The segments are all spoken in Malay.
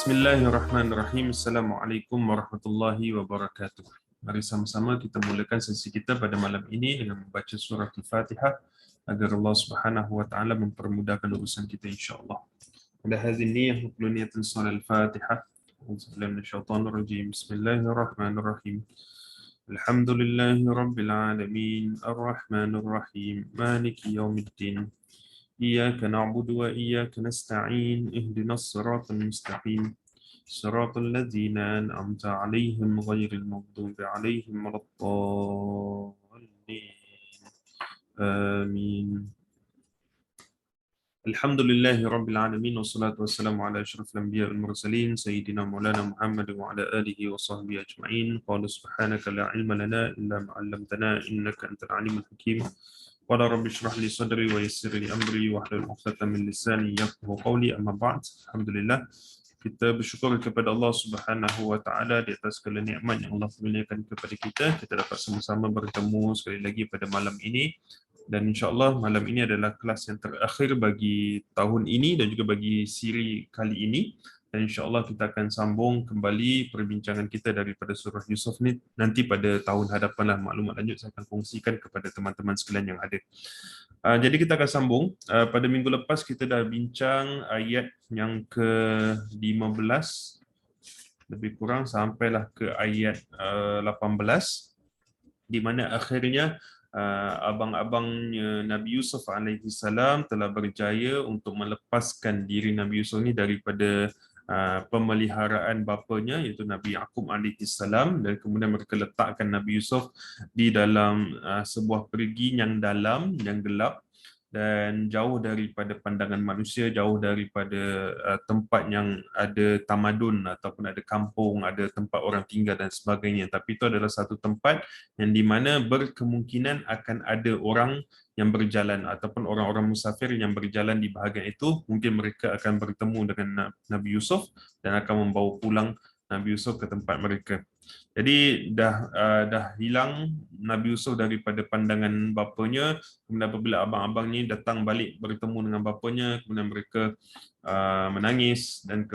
Bismillahirrahmanirrahim. Assalamualaikum warahmatullahi wabarakatuh. Mari sama-sama kita mulakan sesi kita pada malam ini dengan membaca surah Al-Fatihah agar Allah Subhanahu wa taala mempermudahkan urusan kita insya-Allah. Pada hadhihi niyyah wa niyyatan surah Al-Fatihah. Auzubillahi minasyaitonir rajim. Bismillahirrahmanirrahim. Alhamdulillahi rabbil alamin. Arrahmanir rahim. Maliki yaumiddin. إياك نعبد وإياك نستعين اهدنا الصراط المستقيم صراط الذين أنعمت عليهم غير المغضوب عليهم ولا الضالين آمين. الحمد لله رب العالمين والصلاة والسلام على أشرف الأنبياء والمرسلين سيدنا مولانا محمد وعلى آله وصحبه أجمعين. قال سبحانك لا علم لنا إلا ما علمتنا إنك أنت العليم الحكيم. Qala rabbi shrah li sadri wa yassir li amri wahlul 'uqdatam min lisani yafqahu qawli. Amma ba'd. Alhamdulillah, kita bersyukur kepada Allah Subhanahu wa taala di atas segala nikmat yang Allah kurniakan kepada kita. Kita dapat sama-sama bertemu sekali lagi pada malam ini, dan insya-Allah malam ini adalah kelas yang terakhir bagi tahun ini dan juga bagi siri kali ini. Dan insya-Allah kita akan sambung kembali perbincangan kita daripada surah Yusuf ni nanti pada tahun hadapanlah. Maklumat lanjut saya akan kongsikan kepada teman-teman sekalian yang ada. Jadi kita akan sambung. Pada minggu lepas kita dah bincang ayat yang ke-15 lebih kurang sampailah ke ayat 18, di mana akhirnya abang-abangnya Nabi Yusuf alaihi salam telah berjaya untuk melepaskan diri Nabi Yusuf ni daripada pemeliharaan bapanya iaitu Nabi Yaqub alaihi salam, dan kemudian mereka letakkan Nabi Yusuf di dalam sebuah perigi yang dalam, yang gelap dan jauh daripada pandangan manusia, jauh daripada tempat yang ada tamadun ataupun ada kampung, ada tempat orang tinggal dan sebagainya. Tapi itu adalah satu tempat yang di mana berkemungkinan akan ada orang yang berjalan ataupun orang-orang musafir yang berjalan di bahagian itu. Mungkin mereka akan bertemu dengan Nabi Yusuf dan akan membawa pulang Nabi Yusuf ke tempat mereka. Jadi dah hilang Nabi Yusuf daripada pandangan bapanya. Kemudian apabila abang-abang ni datang balik bertemu dengan bapanya, kemudian mereka menangis dan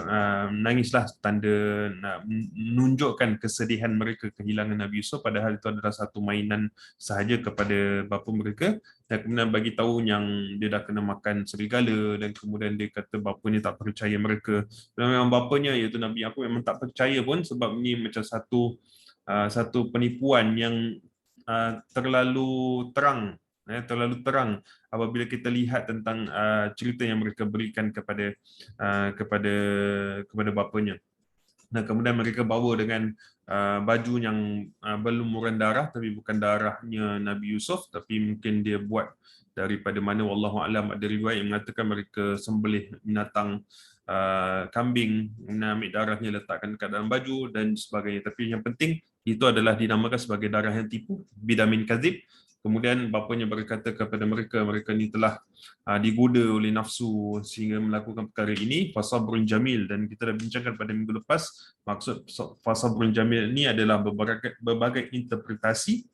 menangislah tanda menunjukkan kesedihan mereka kehilangan Nabi Yusuf, padahal itu adalah satu mainan sahaja kepada bapa mereka. Dan kemudian bagi tahu yang dia dah kena makan serigala, dan kemudian dia kata bapanya tak percaya mereka. Dan memang bapanya iaitu Nabi Yaqub memang tak percaya pun, sebab ini macam satu penipuan yang terlalu terang apabila kita lihat tentang cerita yang mereka berikan kepada bapanya. Dan kemudian mereka bawa dengan baju yang berlumuran darah, tapi bukan darahnya Nabi Yusuf, tapi mungkin dia buat daripada mana, wallahu alam. Ada riwayat yang mengatakan mereka sembelih binatang kambing, ambil darahnya letakkan ke dalam baju dan sebagainya. Tapi yang penting itu adalah dinamakan sebagai darah yang tipu, bidamin kadzib. Kemudian bapanya berkata kepada mereka, mereka ni telah digoda oleh nafsu sehingga melakukan perkara ini. Fasabrun jamil, dan kita dah bincangkan pada minggu lepas, maksud fasabrun jamil ni adalah berbagai interpretasi.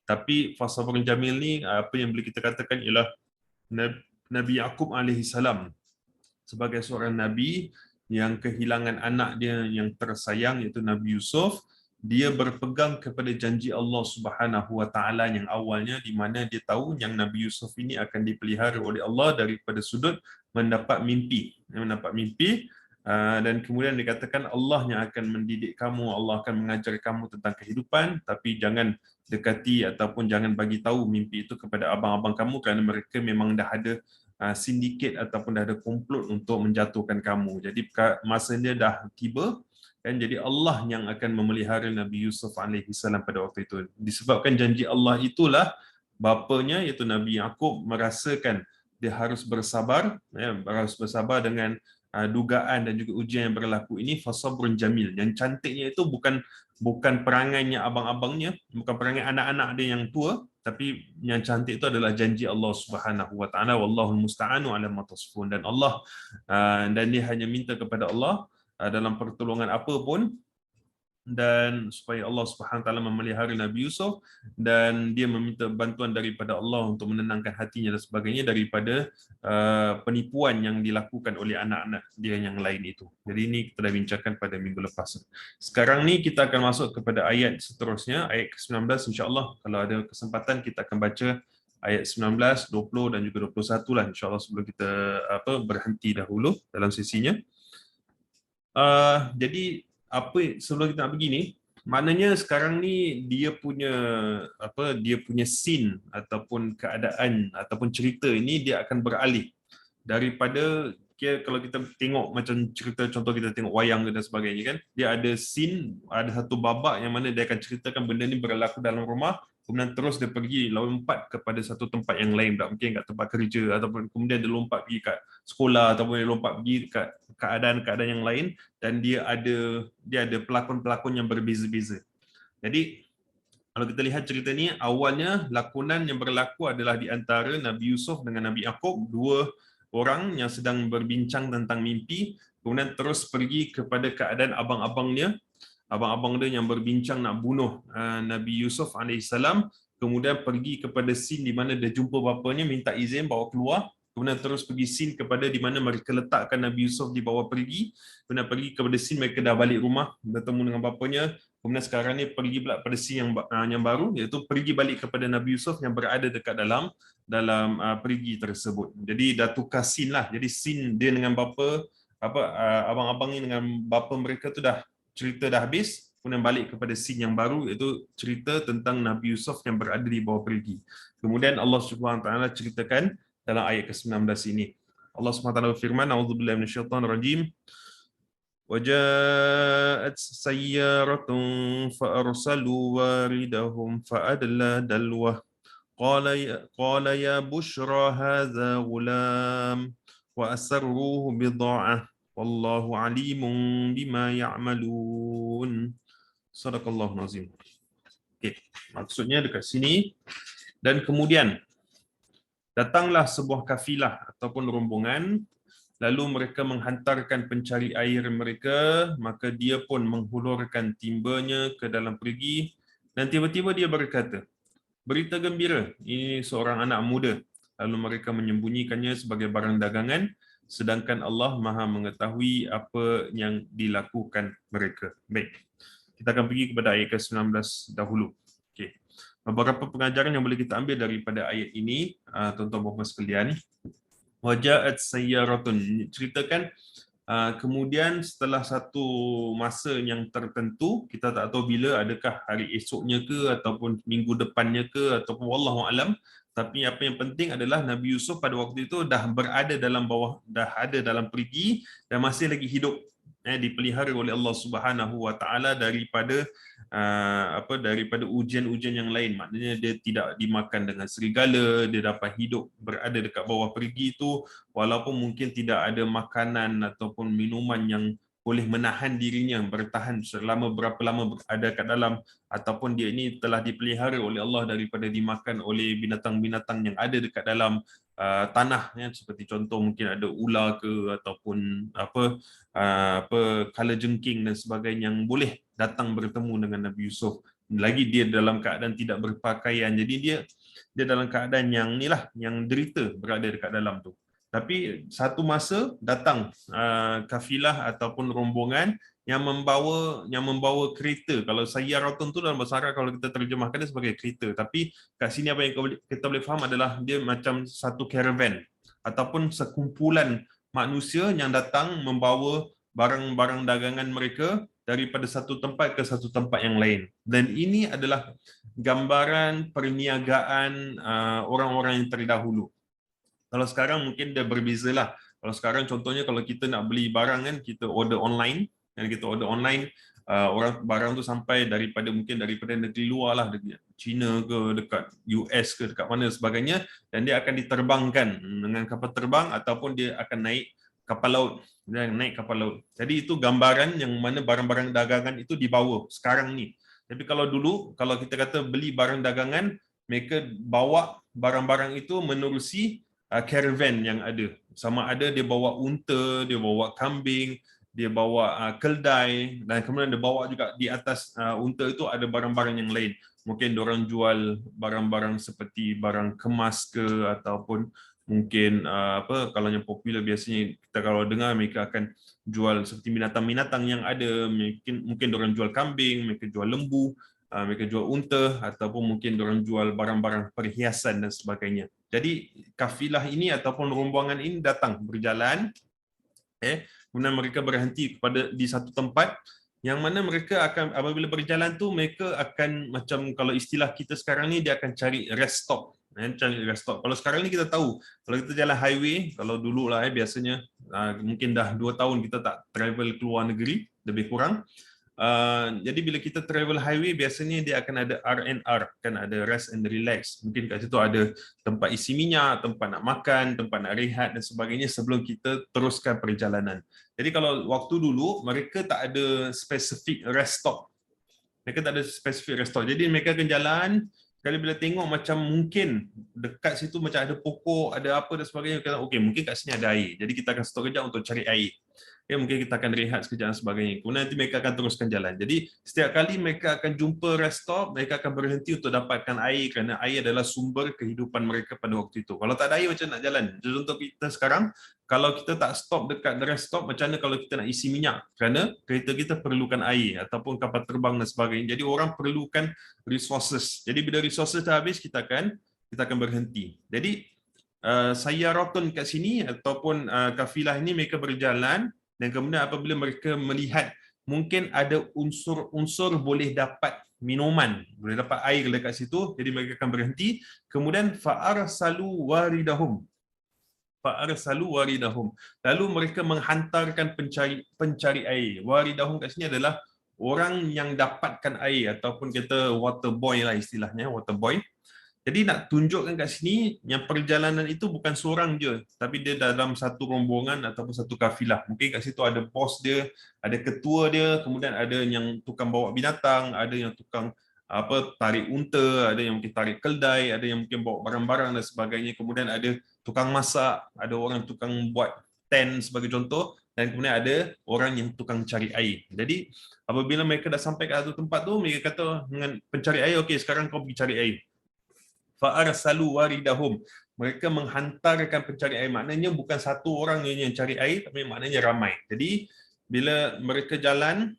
Tapi fasabrun jamil ni apa yang boleh kita katakan ialah Nabi Yaqub alaihi salam sebagai seorang nabi yang kehilangan anak dia yang tersayang iaitu Nabi Yusuf. Dia berpegang kepada janji Allah Subhanahu wa taala yang awalnya, di mana dia tahu yang Nabi Yusuf ini akan dipelihara oleh Allah daripada sudut mendapat mimpi. Dan kemudian dikatakan Allah yang akan mendidik kamu, Allah akan mengajar kamu tentang kehidupan, tapi jangan dekati ataupun jangan bagi tahu mimpi itu kepada abang-abang kamu, kerana mereka memang dah ada sindiket ataupun dah ada komplot untuk menjatuhkan kamu. Jadi masanya dah tiba, kan? Jadi Allah yang akan memelihara Nabi Yusuf alaihi salam pada waktu itu. Disebabkan janji Allah itulah bapanya iaitu Nabi Yaqub merasakan dia harus bersabar, harus bersabar dengan dugaan dan juga ujian yang berlaku ini. Fasabrun jamil. Yang cantiknya itu bukan perangainya abang-abangnya, bukan perangai anak-anak dia yang tua, tapi yang cantik itu adalah janji Allah Subhanahu wa taala, wallahul musta'anu ala ma tasifun. Dan Allah dan dia hanya minta kepada Allah dalam pertolongan apa pun, dan supaya Allah Subhanahu Wa Taala memelihara Nabi Yusuf, dan dia meminta bantuan daripada Allah untuk menenangkan hatinya dan sebagainya daripada penipuan yang dilakukan oleh anak-anak dia yang lain itu. Jadi ini kita dah bincangkan pada minggu lepas. Sekarang ni kita akan masuk kepada ayat seterusnya, ayat ke-19 insya-Allah. Kalau ada kesempatan kita akan baca ayat 19, 20 dan juga 21 lah insya-Allah sebelum kita berhenti dahulu dalam sesinya. Jadi sebelum kita nak pergi ni, maknanya sekarang ni dia punya scene ataupun keadaan ataupun cerita ini dia akan beralih daripada kalau kita tengok macam cerita, contoh kita tengok wayang dan sebagainya kan, dia ada scene, ada satu babak yang mana dia akan ceritakan benda ni berlaku dalam rumah, kemudian terus dia pergi lompat kepada satu tempat yang lain, mungkin kat tempat kerja, ataupun kemudian dia lompat pergi kat sekolah, ataupun dia lompat pergi kat keadaan-keadaan yang lain, dan dia ada pelakon-pelakon yang berbeza-beza. Jadi kalau kita lihat cerita ni, awalnya lakonan yang berlaku adalah di antara Nabi Yusuf dengan Nabi Yaqub, dua orang yang sedang berbincang tentang mimpi, kemudian terus pergi kepada keadaan abang-abang dia yang berbincang nak bunuh Nabi Yusuf AS, kemudian pergi kepada scene di mana dia jumpa bapanya, minta izin bawa keluar, kemudian terus pergi scene kepada di mana mereka letakkan Nabi Yusuf dibawa pergi, kemudian pergi kepada scene mereka dah balik rumah bertemu dengan bapanya, kemudian sekarang ni pergi pula pada scene yang baru, iaitu pergi balik kepada Nabi Yusuf yang berada dekat dalam perigi tersebut. Jadi dah tukar scene lah. Jadi scene dia dengan abang-abang ni dengan bapa mereka tu dah cerita dah habis, kemudian balik kepada scene yang baru, iaitu cerita tentang Nabi Yusuf yang berada di bawah perigi. Kemudian Allah Subhanahu Wa Taala ceritakan dalam ayat ke-19 ini. Allah Subhanahu Wa Taala berfirman, "A'udzubillahi minasyaitonir rajim. وجاءت سيارة فأرسلوا واردهم فأدلى دلوه قال يا بشرى هذا غلام وأسروه بضاعة والله عليم بما يعملون." Sadaqallahu nazim. Okey, maksudnya dekat sini, dan kemudian datanglah sebuah kafilah ataupun rombongan, lalu mereka menghantarkan pencari air mereka, maka dia pun menghulurkan timbanya ke dalam perigi, dan tiba-tiba dia berkata, "Berita gembira, ini seorang anak muda." Lalu mereka menyembunyikannya sebagai barang dagangan, sedangkan Allah Maha mengetahui apa yang dilakukan mereka. Baik, kita akan pergi kepada ayat ke-19 dahulu. Okey. Beberapa pengajaran yang boleh kita ambil daripada ayat ini, tuan-tuan dan puan sekalian. Waja'at sayyaratun, ceritakan kemudian setelah satu masa yang tertentu, kita tak tahu bila, adakah hari esoknya ke ataupun minggu depannya ke ataupun wallahu alam, tapi apa yang penting adalah Nabi Yusuf pada waktu itu dah ada dalam perigi dan masih lagi hidup, dipelihara oleh Allah Subhanahu Wa Taala daripada ujian-ujian yang lain. Maknanya dia tidak dimakan dengan serigala, dia dapat hidup berada dekat bawah perigi itu walaupun mungkin tidak ada makanan ataupun minuman yang boleh menahan dirinya bertahan selama berapa lama berada kat dalam, ataupun dia ini telah dipelihara oleh Allah daripada dimakan oleh binatang-binatang yang ada dekat dalam tanah, seperti contoh mungkin ada ular ke ataupun kalajengking dan sebagainya yang boleh datang bertemu dengan Nabi Yusuf. Lagi dia dalam keadaan tidak berpakaian, jadi dia dalam keadaan yang inilah, yang derita berada dekat dalam tu. Tapi satu masa datang kafilah ataupun rombongan yang membawa kereta. Kalau sayyaratun tu dalam bahasa Arab, kalau kita terjemahkan dia sebagai kereta, tapi kat sini apa yang kita boleh faham adalah dia macam satu caravan ataupun sekumpulan manusia yang datang membawa barang-barang dagangan mereka daripada satu tempat ke satu tempat yang lain. Dan ini adalah gambaran perniagaan orang-orang yang terdahulu. Kalau sekarang mungkin dia berbezalah. Kalau sekarang contohnya kalau kita nak beli barang kan, kita order online, dan kita order online, orang barang tu sampai daripada negeri luar lah, China ke, dekat US ke, dekat mana sebagainya, dan dia akan diterbangkan dengan kapal terbang ataupun dia akan naik kapal laut. Jadi itu gambaran yang mana barang-barang dagangan itu dibawa sekarang ni. Tapi kalau dulu, kalau kita kata beli barang dagangan, mereka bawa barang-barang itu menerusi caravan yang ada. Sama ada dia bawa unta, dia bawa kambing, dia bawa keldai, dan kemudian dia bawa juga di atas unta itu ada barang-barang yang lain. Mungkin diorang jual barang-barang seperti barang kemas ke, ataupun mungkin apa, kalau yang popular biasanya kita kalau dengar mereka akan jual seperti binatang-binatang yang ada, mungkin diorang jual kambing, mereka jual lembu, mereka jual unta, ataupun mungkin diorang jual barang-barang perhiasan dan sebagainya. Jadi kafilah ini ataupun rombongan ini datang berjalan, kemudian mereka berhenti di satu tempat yang mana mereka akan, apabila berjalan tu mereka akan, macam kalau istilah kita sekarang ni, dia akan cari rest stop. Cari rest stop. Kalau sekarang ni kita tahu, kalau kita jalan highway, kalau dulu lah biasanya mungkin dah 2 tahun kita tak travel keluar negeri, lebih kurang. Jadi bila kita travel highway, biasanya dia akan ada R&R, kan ada rest and relax. Mungkin kat situ ada tempat isi minyak, tempat nak makan, tempat nak rehat dan sebagainya sebelum kita teruskan perjalanan. Jadi kalau waktu dulu, mereka tak ada spesifik rest stop. Mereka tak ada spesifik rest stop. Jadi mereka akan jalan, kalau bila tengok macam mungkin dekat situ macam ada pokok, ada apa dan sebagainya, kita okey, mungkin kat sini ada air. Jadi kita akan stop kejap untuk cari air. Mungkin kita akan rehat sekejap dan sebagainya. Kemudian nanti mereka akan teruskan jalan. Jadi setiap kali mereka akan jumpa rest stop, mereka akan berhenti untuk dapatkan air, kerana air adalah sumber kehidupan mereka pada waktu itu. Kalau tak ada air, macam nak jalan? Contoh kita sekarang, kalau kita tak stop dekat rest stop, macam mana kalau kita nak isi minyak? Kerana kereta kita perlukan air, ataupun kapal terbang dan sebagainya. Jadi orang perlukan resources. Jadi bila resources dah habis, kita akan berhenti. Jadi sayaratun kat sini ataupun kafilah ini mereka berjalan, dan kemudian apabila mereka melihat mungkin ada unsur-unsur boleh dapat minuman, boleh dapat air dekat situ, jadi mereka akan berhenti. Kemudian fa'arsalu waridahum. Lalu mereka menghantarkan pencari air. Waridahum kat sini adalah orang yang dapatkan air, ataupun kita water boy lah istilahnya, water boy. Jadi nak tunjukkan kat sini yang perjalanan itu bukan seorang je, tapi dia dalam satu rombongan ataupun satu kafilah. Mungkin kat situ ada bos dia, ada ketua dia, kemudian ada yang tukang bawa binatang, ada yang tukang tarik unta, ada yang mungkin tarik keldai, ada yang mungkin bawa barang-barang dan sebagainya. Kemudian ada tukang masak, ada orang tukang buat tent sebagai contoh, dan kemudian ada orang yang tukang cari air. Jadi apabila mereka dah sampai ke satu tempat tu, mereka kata dengan pencari air, okey sekarang kau pergi cari air. Fa'arsalu waridahum. Mereka menghantarkan pencari air. Maknanya bukan satu orang yang cari air, tapi maknanya ramai. Jadi bila mereka jalan,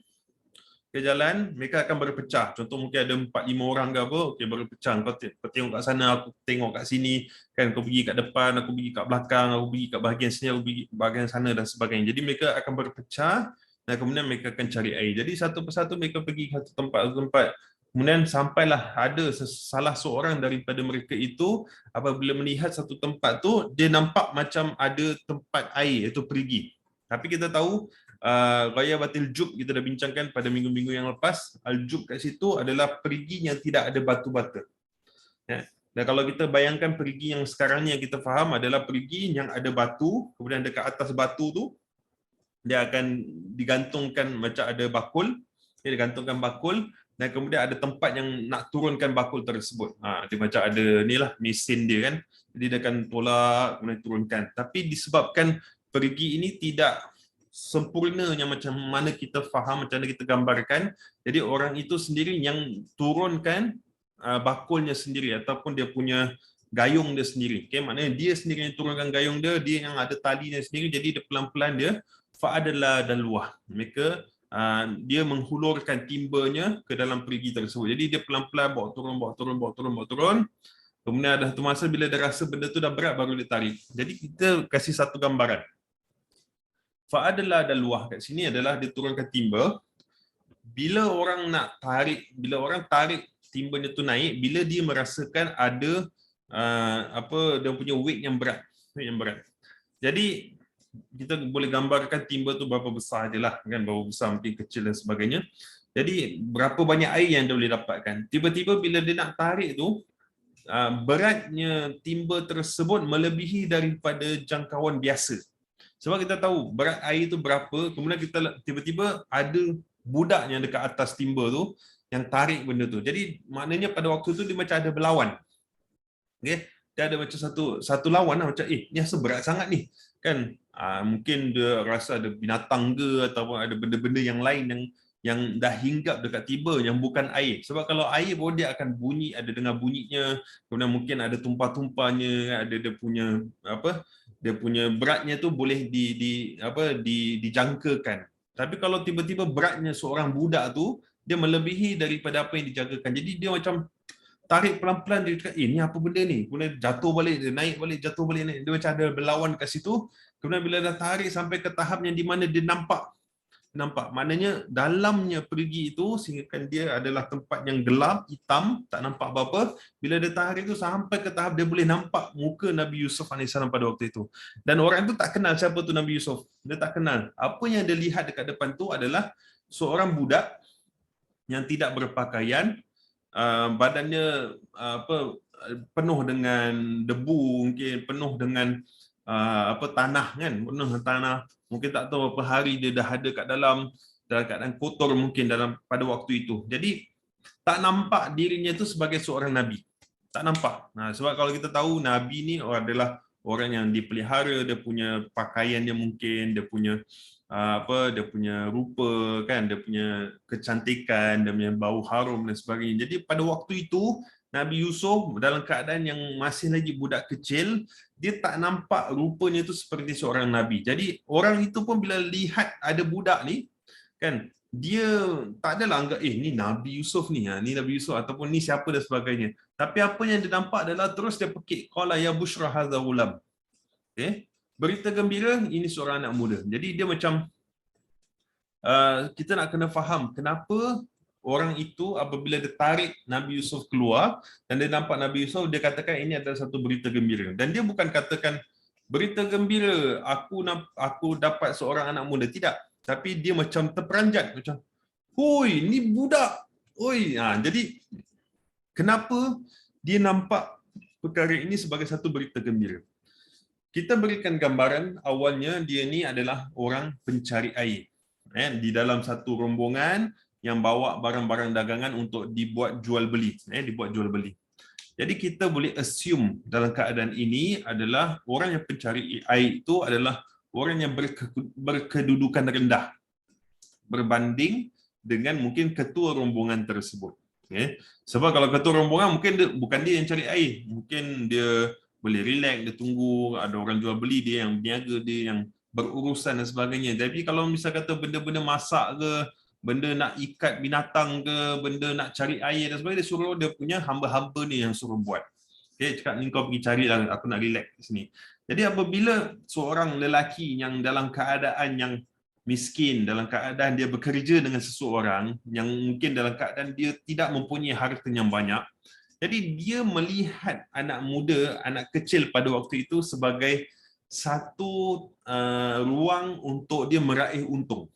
mereka akan berpecah. Contoh mungkin ada 4-5 orang ke apa, okey berpecah. Kau tengok kat sana, aku tengok kat sini, kan kau pergi kat depan, aku pergi kat belakang, aku pergi kat bahagian sini, aku pergi bahagian sana dan sebagainya. Jadi mereka akan berpecah dan kemudian mereka akan cari air. Jadi satu persatu mereka pergi ke satu tempat. Kemudian sampailah ada salah seorang daripada mereka itu, apabila melihat satu tempat tu, dia nampak macam ada tempat air, iaitu perigi. Tapi kita tahu, Ghayabatil Jub kita dah bincangkan pada minggu-minggu yang lepas, Al-Jub kat situ adalah perigi yang tidak ada batu-bata. Ya. Dan kalau kita bayangkan perigi yang sekarang ni yang kita faham adalah perigi yang ada batu, kemudian dekat atas batu tu, dia akan digantungkan macam ada bakul, dia digantungkan bakul, dan kemudian ada tempat yang nak turunkan bakul tersebut. Dia macam ada ni lah mesin dia kan. Jadi dia akan tolak kemudian turunkan. Tapi disebabkan perigi ini tidak sempurnanya macam mana kita faham, macam mana kita gambarkan. Jadi orang itu sendiri yang turunkan bakulnya sendiri ataupun dia punya gayung dia sendiri. Okay, maknanya dia sendiri yang turunkan gayung dia yang ada talinya sendiri. Jadi dia pelan-pelan dia fa'adala dalwah. Mereka dia menghulurkan timbanya ke dalam perigi tersebut. Jadi dia pelan-pelan bawa turun. Kemudian ada satu masa bila dia rasa benda tu dah berat baru dia tarik. Jadi kita kasih satu gambaran. Fa'adala dalwah kat sini adalah dia turunkan timba. Bila orang tarik timbanya tu naik, bila dia merasakan ada dia punya weight yang berat. Jadi kita boleh gambarkan timba tu berapa besar je lah, kan, berapa besar, mungkin kecil dan sebagainya. Jadi berapa banyak air yang dia boleh dapatkan. Tiba-tiba bila dia nak tarik tu, beratnya timba tersebut melebihi daripada jangkauan biasa. Sebab kita tahu berat air tu berapa, kemudian kita tiba-tiba ada budak yang dekat atas timba tu yang tarik benda tu. Jadi maknanya pada waktu tu dia macam ada berlawan. Okay? dia ada macam satu lawan lah, macam ni asal berat sangat ni kan. Mungkin dia rasa ada binatang ke ataupun ada benda-benda yang lain yang dah hinggap dekat tiba yang bukan air. Sebab kalau air pun dia akan bunyi, ada dengar bunyinya, kemudian mungkin ada tumpah-tumpahnya, ada dia punya dia punya beratnya tu boleh dijangkakan. Tapi kalau tiba-tiba beratnya seorang budak tu dia melebihi daripada apa yang dijangkakan. Jadi dia macam tarik pelan-pelan, dia cakap, ni apa benda ni? Kemudian jatuh balik, dia naik balik, jatuh balik, naik. Dia macam ada berlawan kat situ. Kemudian bila dah tarik sampai ke tahap yang di mana dia nampak, maknanya dalamnya perigi itu sehingga kan dia adalah tempat yang gelap, hitam, tak nampak apa-apa. Bila dia tarik itu sampai ke tahap dia boleh nampak muka Nabi Yusuf AS pada waktu itu. Dan orang itu tak kenal siapa tu Nabi Yusuf. Dia tak kenal. Apa yang dia lihat dekat depan tu adalah seorang budak yang tidak berpakaian, badannya penuh dengan debu, mungkin penuh dengan tanah kan, penuh dengan tanah. Mungkin tak tahu berapa hari dia dah ada kat dalam keadaan kotor mungkin pada waktu itu. Jadi tak nampak dirinya itu sebagai seorang nabi. Tak nampak. Sebab kalau kita tahu nabi ni adalah orang yang dipelihara, dia punya pakaiannya mungkin, dia punya dia punya rupa kan, dia punya kecantikan, dia punya bau harum dan sebagainya. Jadi pada waktu itu Nabi Yusuf dalam keadaan yang masih lagi budak kecil, dia tak nampak rupanya itu seperti seorang nabi. Jadi orang itu pun bila lihat ada budak ni kan, dia tak adalah anggap ni Nabi Yusuf ni, ni Nabi Yusuf ataupun ni siapa dan sebagainya. Tapi apa yang dia nampak adalah terus dia pekik, qala ya bushra hadza ghulam. Okey, berita gembira, ini seorang anak muda. Jadi dia macam kita nak kena faham kenapa orang itu apabila dia tarik Nabi Yusuf keluar dan dia nampak Nabi Yusuf, dia katakan ini adalah satu berita gembira. Dan dia bukan katakan berita gembira, aku dapat seorang anak muda. Tidak. Tapi dia macam terperanjat, macam, "Hoi, ni budak." Oi, jadi kenapa dia nampak perkara ini sebagai satu berita gembira? Kita berikan gambaran awalnya dia ni adalah orang pencari air. Di dalam satu rombongan yang bawa barang-barang dagangan untuk dibuat jual beli. Jadi kita boleh assume dalam keadaan ini adalah orang yang pencari air itu adalah orang yang berkedudukan rendah berbanding dengan mungkin ketua rombongan tersebut. Sebab kalau ketua rombongan mungkin bukan dia yang cari air, mungkin dia boleh relax, dia tunggu ada orang jual beli, dia yang berniaga, dia yang berurusan dan sebagainya. Tapi kalau misal kata benda-benda masak ke, benda nak ikat binatang ke, benda nak cari air dan sebagainya, dia suruh dia punya hamba-hamba ni yang suruh buat. Cakap ni kau pergi carilah, aku nak relax di sini. Jadi apabila seorang lelaki yang dalam keadaan yang miskin, dalam keadaan dia bekerja dengan seseorang yang mungkin dalam keadaan dia tidak mempunyai harta yang banyak, jadi dia melihat anak muda, anak kecil pada waktu itu sebagai satu ruang untuk dia meraih untung.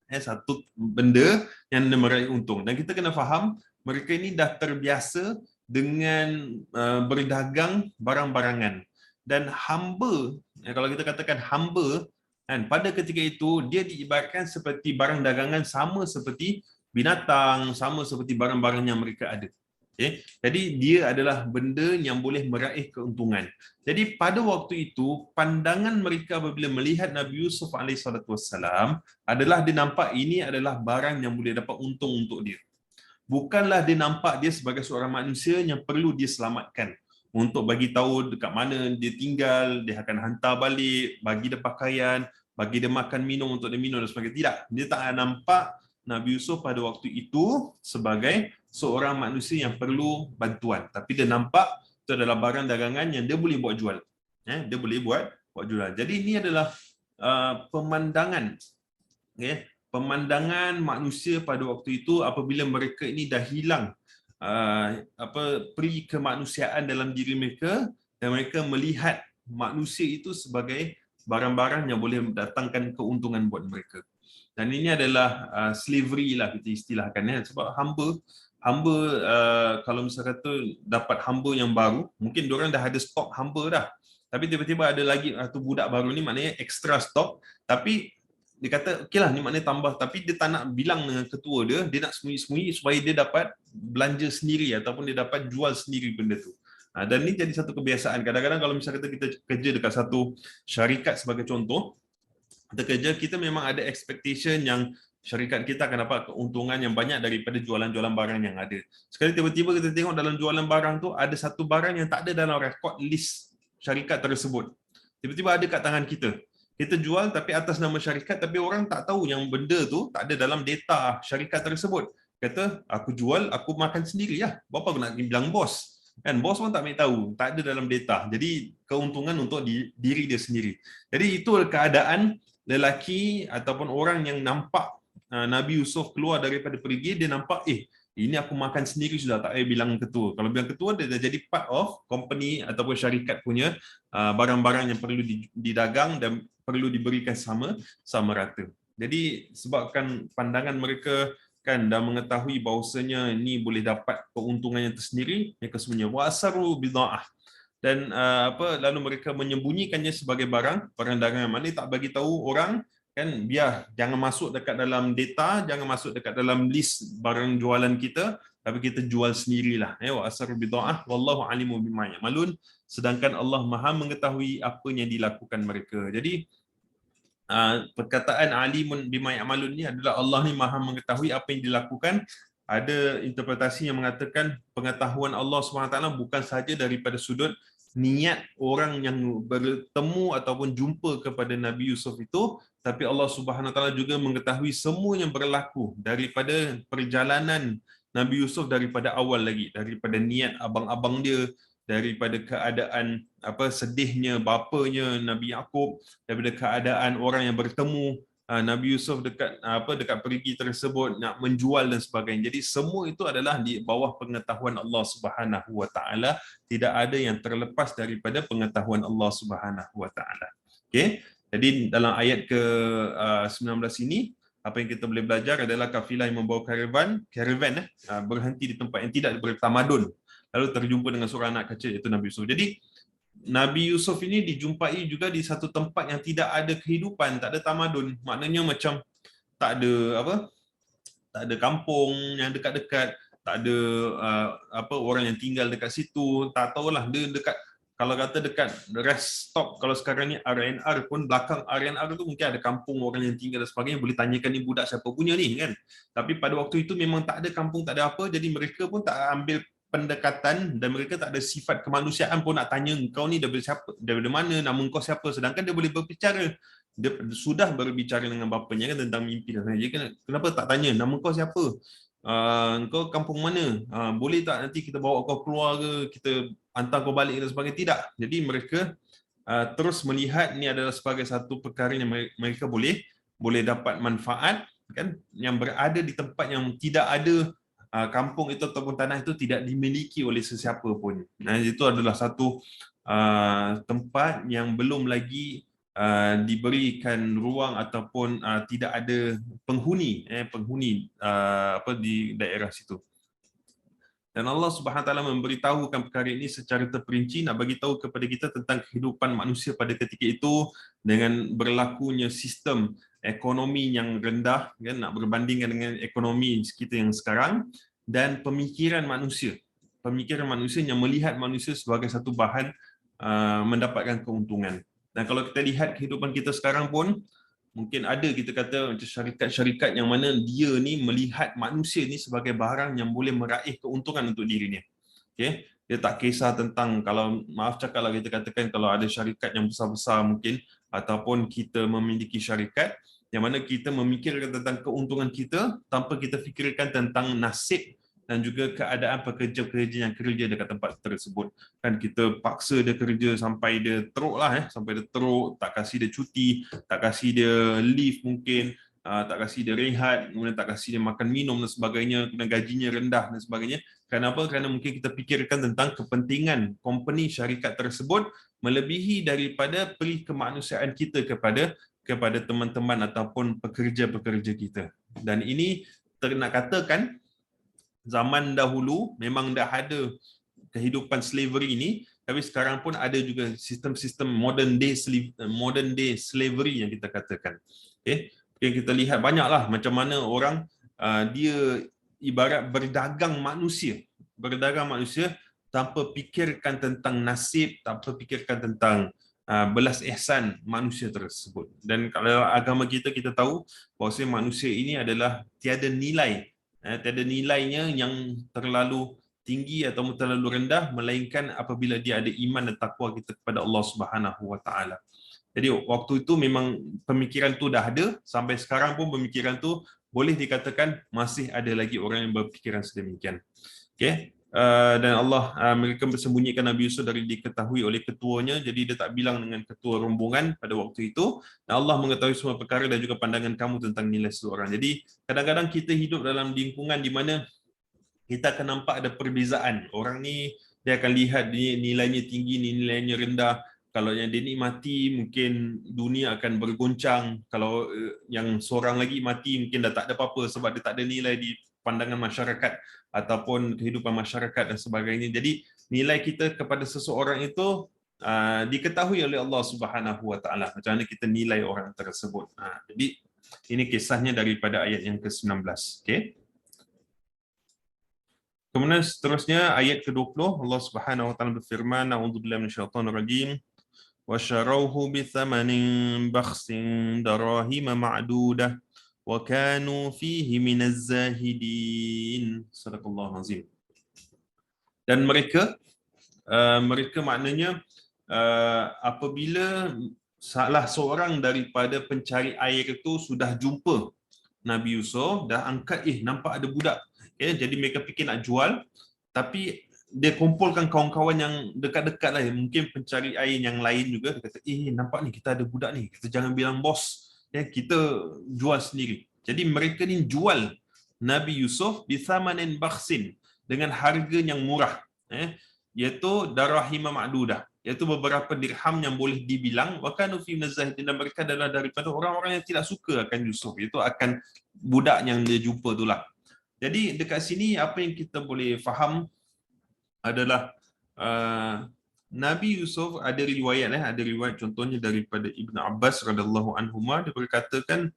Satu benda yang dia meraih untung. Dan kita kena faham, mereka ini dah terbiasa dengan berdagang barang-barangan. Dan hamba, kalau kita katakan hamba, kan, pada ketika itu dia diibaratkan seperti barang dagangan, sama seperti binatang, sama seperti barang-barang yang mereka ada. Jadi dia adalah benda yang boleh meraih keuntungan. Jadi pada waktu itu pandangan mereka apabila melihat Nabi Yusuf AS adalah dia nampak ini adalah barang yang boleh dapat untung untuk dia. Bukanlah dia nampak dia sebagai seorang manusia yang perlu dia selamatkan untuk bagi tahu dekat mana dia tinggal, dia akan hantar balik, bagi dia pakaian, bagi dia makan minum untuk dia minum dan sebagainya. Tidak, dia tak nampak Nabi Yusuf pada waktu itu sebagai seorang manusia yang perlu bantuan. Tapi dia nampak itu adalah barang dagangan yang dia boleh buat jual. Dia boleh buat jual. Jadi ini adalah pemandangan. Pemandangan manusia pada waktu itu apabila mereka ini dah hilang peri kemanusiaan dalam diri mereka dan mereka melihat manusia itu sebagai barang-barang yang boleh mendatangkan keuntungan buat mereka. Dan ini adalah slavery lah kita istilahkan, sebab hamba kalau misalnya kata dapat hamba yang baru, mungkin diorang dah ada stok hamba dah, tapi tiba-tiba ada lagi satu budak baru ni, maknanya extra stok, tapi dia kata okeylah ni maknanya tambah, tapi dia tak nak bilang dengan ketua dia nak sembunyi-sembunyi supaya dia dapat belanja sendiri ataupun dia dapat jual sendiri benda tu. Dan ini jadi satu kebiasaan. Kadang-kadang kalau misalnya kita kerja dekat satu syarikat sebagai contoh, kita kerja, kita memang ada expectation yang syarikat kita akan dapat keuntungan yang banyak daripada jualan-jualan barang yang ada. Sekali tiba-tiba kita tengok dalam jualan barang tu ada satu barang yang tak ada dalam rekod list syarikat tersebut. Tiba-tiba ada kat tangan kita. Kita jual tapi atas nama syarikat, tapi orang tak tahu yang benda tu tak ada dalam data syarikat tersebut. Kata, aku jual, aku makan sendiri lah. Berapa aku nak bilang bos? Kan bos pun tak ambil tahu, tak ada dalam data. Jadi keuntungan untuk diri dia sendiri. Jadi itu keadaan lelaki ataupun orang yang nampak Nabi Yusuf keluar daripada perigi, dia nampak ini aku makan sendiri sudah, tak payah bilang ketua. Kalau bilang ketua, dia dah jadi part of company ataupun syarikat punya barang-barang yang perlu didagang dan perlu diberikan sama rata. Jadi sebabkan pandangan mereka kan dah mengetahui bahawasanya ni boleh dapat keuntungannya tersendiri, mereka semuanya wasaru bid'ah. Dan lalu mereka menyembunyikannya sebagai barang dagangan. Mana tak bagi tahu orang, kan, biar jangan masuk dekat dalam data, jangan masuk dekat dalam list barang jualan kita, tapi kita jual sendirilah. Wa asar bid'ah wallahu alimu bima ya'malun, sedangkan Allah Maha mengetahui apa yang dilakukan mereka. Jadi perkataan alimun bima ya'malun ni adalah Allah ni Maha mengetahui apa yang dilakukan. Ada interpretasi yang mengatakan pengetahuan Allah SWT bukan sahaja daripada sudut niat orang yang bertemu ataupun jumpa kepada Nabi Yusuf itu, tapi Allah Subhanahu Wa Taala juga mengetahui semua yang berlaku daripada perjalanan Nabi Yusuf, daripada awal lagi, daripada niat abang-abang dia, daripada keadaan sedihnya bapanya Nabi Yaqub, daripada keadaan orang yang bertemu Nabi Yusuf dekat perigi tersebut nak menjual dan sebagainya. Jadi semua itu adalah di bawah pengetahuan Allah Subhanahu Wa Taala. Tidak ada yang terlepas daripada pengetahuan Allah Subhanahu Wa Taala. Okey. Jadi dalam ayat ke 19 ini, apa yang kita boleh belajar adalah kafilah yang membawa karavan berhenti di tempat yang tidak bertamadun, lalu terjumpa dengan seorang anak kecil, iaitu Nabi Yusuf. Jadi Nabi Yusuf ini dijumpai juga di satu tempat yang tidak ada kehidupan, tak ada tamadun. Maknanya macam tak ada kampung yang dekat-dekat, tak ada orang yang tinggal dekat situ. Tak tahulah, dia dekat, kalau kata dekat rest stop, kalau sekarang ni RNR pun, belakang RNR tu mungkin ada kampung orang yang tinggal dan sebagainya, boleh tanyakan ni budak siapa punya ni kan. Tapi pada waktu itu memang tak ada kampung, tak ada apa, jadi mereka pun tak ambil pendekatan dan mereka tak ada sifat kemanusiaan pun nak tanya kau ni daripada mana, nama kau siapa, sedangkan dia boleh berbicara, dia sudah berbicara dengan bapanya kan tentang mimpi dan sebagainya. Kenapa tak tanya nama kau siapa, kau kampung mana, boleh tak nanti kita bawa kau keluar ke, kita hantar kau balik dan sebagainya. Tidak. Jadi mereka terus melihat ni adalah sebagai satu perkara yang mereka boleh dapat manfaat, kan, yang berada di tempat yang tidak ada kampung itu ataupun tanah itu tidak dimiliki oleh sesiapa pun. Itu adalah satu tempat yang belum lagi diberikan ruang ataupun tidak ada penghuni di daerah situ. Dan Allah Subhanahu Wa Taala memberitahukan perkara ini secara terperinci, nak bagi tahu kepada kita tentang kehidupan manusia pada ketika itu dengan berlakunya sistem ekonomi yang rendah, kan, nak berbandingkan dengan ekonomi kita yang sekarang, dan pemikiran manusia yang melihat manusia sebagai satu bahan mendapatkan keuntungan. Dan kalau kita lihat kehidupan kita sekarang pun, mungkin ada kita kata macam syarikat-syarikat yang mana dia ni melihat manusia ni sebagai barang yang boleh meraih keuntungan untuk dirinya. Okay? Dia tak kisah tentang, kalau maaf cakap lah, kita katakan kalau ada syarikat yang besar-besar mungkin, ataupun kita memiliki syarikat yang mana kita memikirkan tentang keuntungan kita tanpa kita fikirkan tentang nasib dan juga keadaan pekerja-pekerja yang kerja dekat tempat tersebut. Kan kita paksa dia kerja sampai dia teruk lah, sampai dia teruk, tak kasih dia cuti, tak kasih dia leave mungkin, tak kasih dia rehat, kemudian tak kasih dia makan minum dan sebagainya, kemudian gajinya rendah dan sebagainya. Kenapa? Kerana mungkin kita fikirkan tentang kepentingan company syarikat tersebut melebihi daripada peri kemanusiaan kita kepada teman-teman ataupun pekerja-pekerja kita. Dan ini nak katakan zaman dahulu memang dah ada kehidupan slavery ini, tapi sekarang pun ada juga sistem-sistem modern day slavery yang kita katakan. Okay, kita lihat banyaklah macam mana orang dia ibarat berdagang manusia tanpa fikirkan tentang nasib, tanpa fikirkan tentang belas ihsan manusia tersebut. Dan kalau agama kita tahu bahawa manusia ini adalah tiada nilai, tiada nilainya yang terlalu tinggi atau terlalu rendah, melainkan apabila dia ada iman dan takwa kita kepada Allah Subhanahu Wa Taala. Jadi waktu itu memang pemikiran tu dah ada, sampai sekarang pun pemikiran tu boleh dikatakan masih ada lagi orang yang berpikiran sedemikian. Okay? Dan Allah mereka bersembunyikan Nabi Yusuf dari diketahui oleh ketuanya, jadi dia tak bilang dengan ketua rombongan pada waktu itu. Dan Allah mengetahui semua perkara dan juga pandangan kamu tentang nilai seseorang. Jadi kadang-kadang kita hidup dalam lingkungan di mana kita akan nampak ada perbezaan. Orang ni dia akan lihat dia nilainya tinggi, nilainya rendah. Kalau yang dia ni mati, mungkin dunia akan bergoncang. Kalau yang seorang lagi mati, mungkin dah tak ada apa-apa sebab dia tak ada nilai di pandangan masyarakat ataupun kehidupan masyarakat dan sebagainya. Jadi nilai kita kepada seseorang itu diketahui oleh Allah Subhanahu Wa Taala. Macam mana kita nilai orang tersebut. Jadi ini kisahnya daripada ayat yang ke-19. Okey. Kemudian seterusnya ayat ke-20 Allah Subhanahu Wa Taala berfirman, A'udzubillahi minasyaitonir rajim. وَشَرَوْهُ بِثَمَنٍ بَخْسٍ دَرَاهِمَ مَعْدُودَةٍ وَكَانُوا فِيهِ مِنَ الزَّاهِدِينَ. Sadaqallahul azim. Dan mereka maknanya apabila salah seorang daripada pencari air itu sudah jumpa Nabi Yusuf, dah angkat, nampak ada budak. Okay, jadi mereka fikir nak jual, tapi dia kumpulkan kawan-kawan yang dekat-dekat lah, mungkin pencari air yang lain juga. Dia kata, nampak ni kita ada budak ni, kita jangan bilang bos, kita jual sendiri. Jadi mereka ni jual Nabi Yusuf bisamanin bakhsin, dengan harga yang murah, iaitu darahima ma'dudah, iaitu beberapa dirham yang boleh dibilang. Wa kanu fi minaz-zahidin, dan mereka adalah daripada orang-orang yang tidak suka akan Yusuf, iaitu akan budak yang dia jumpa itulah. Jadi dekat sini apa yang kita boleh faham adalah Nabi Yusuf ada riwayat contohnya daripada Ibn Abbas radhiyallahu anhuma, dia berkatakan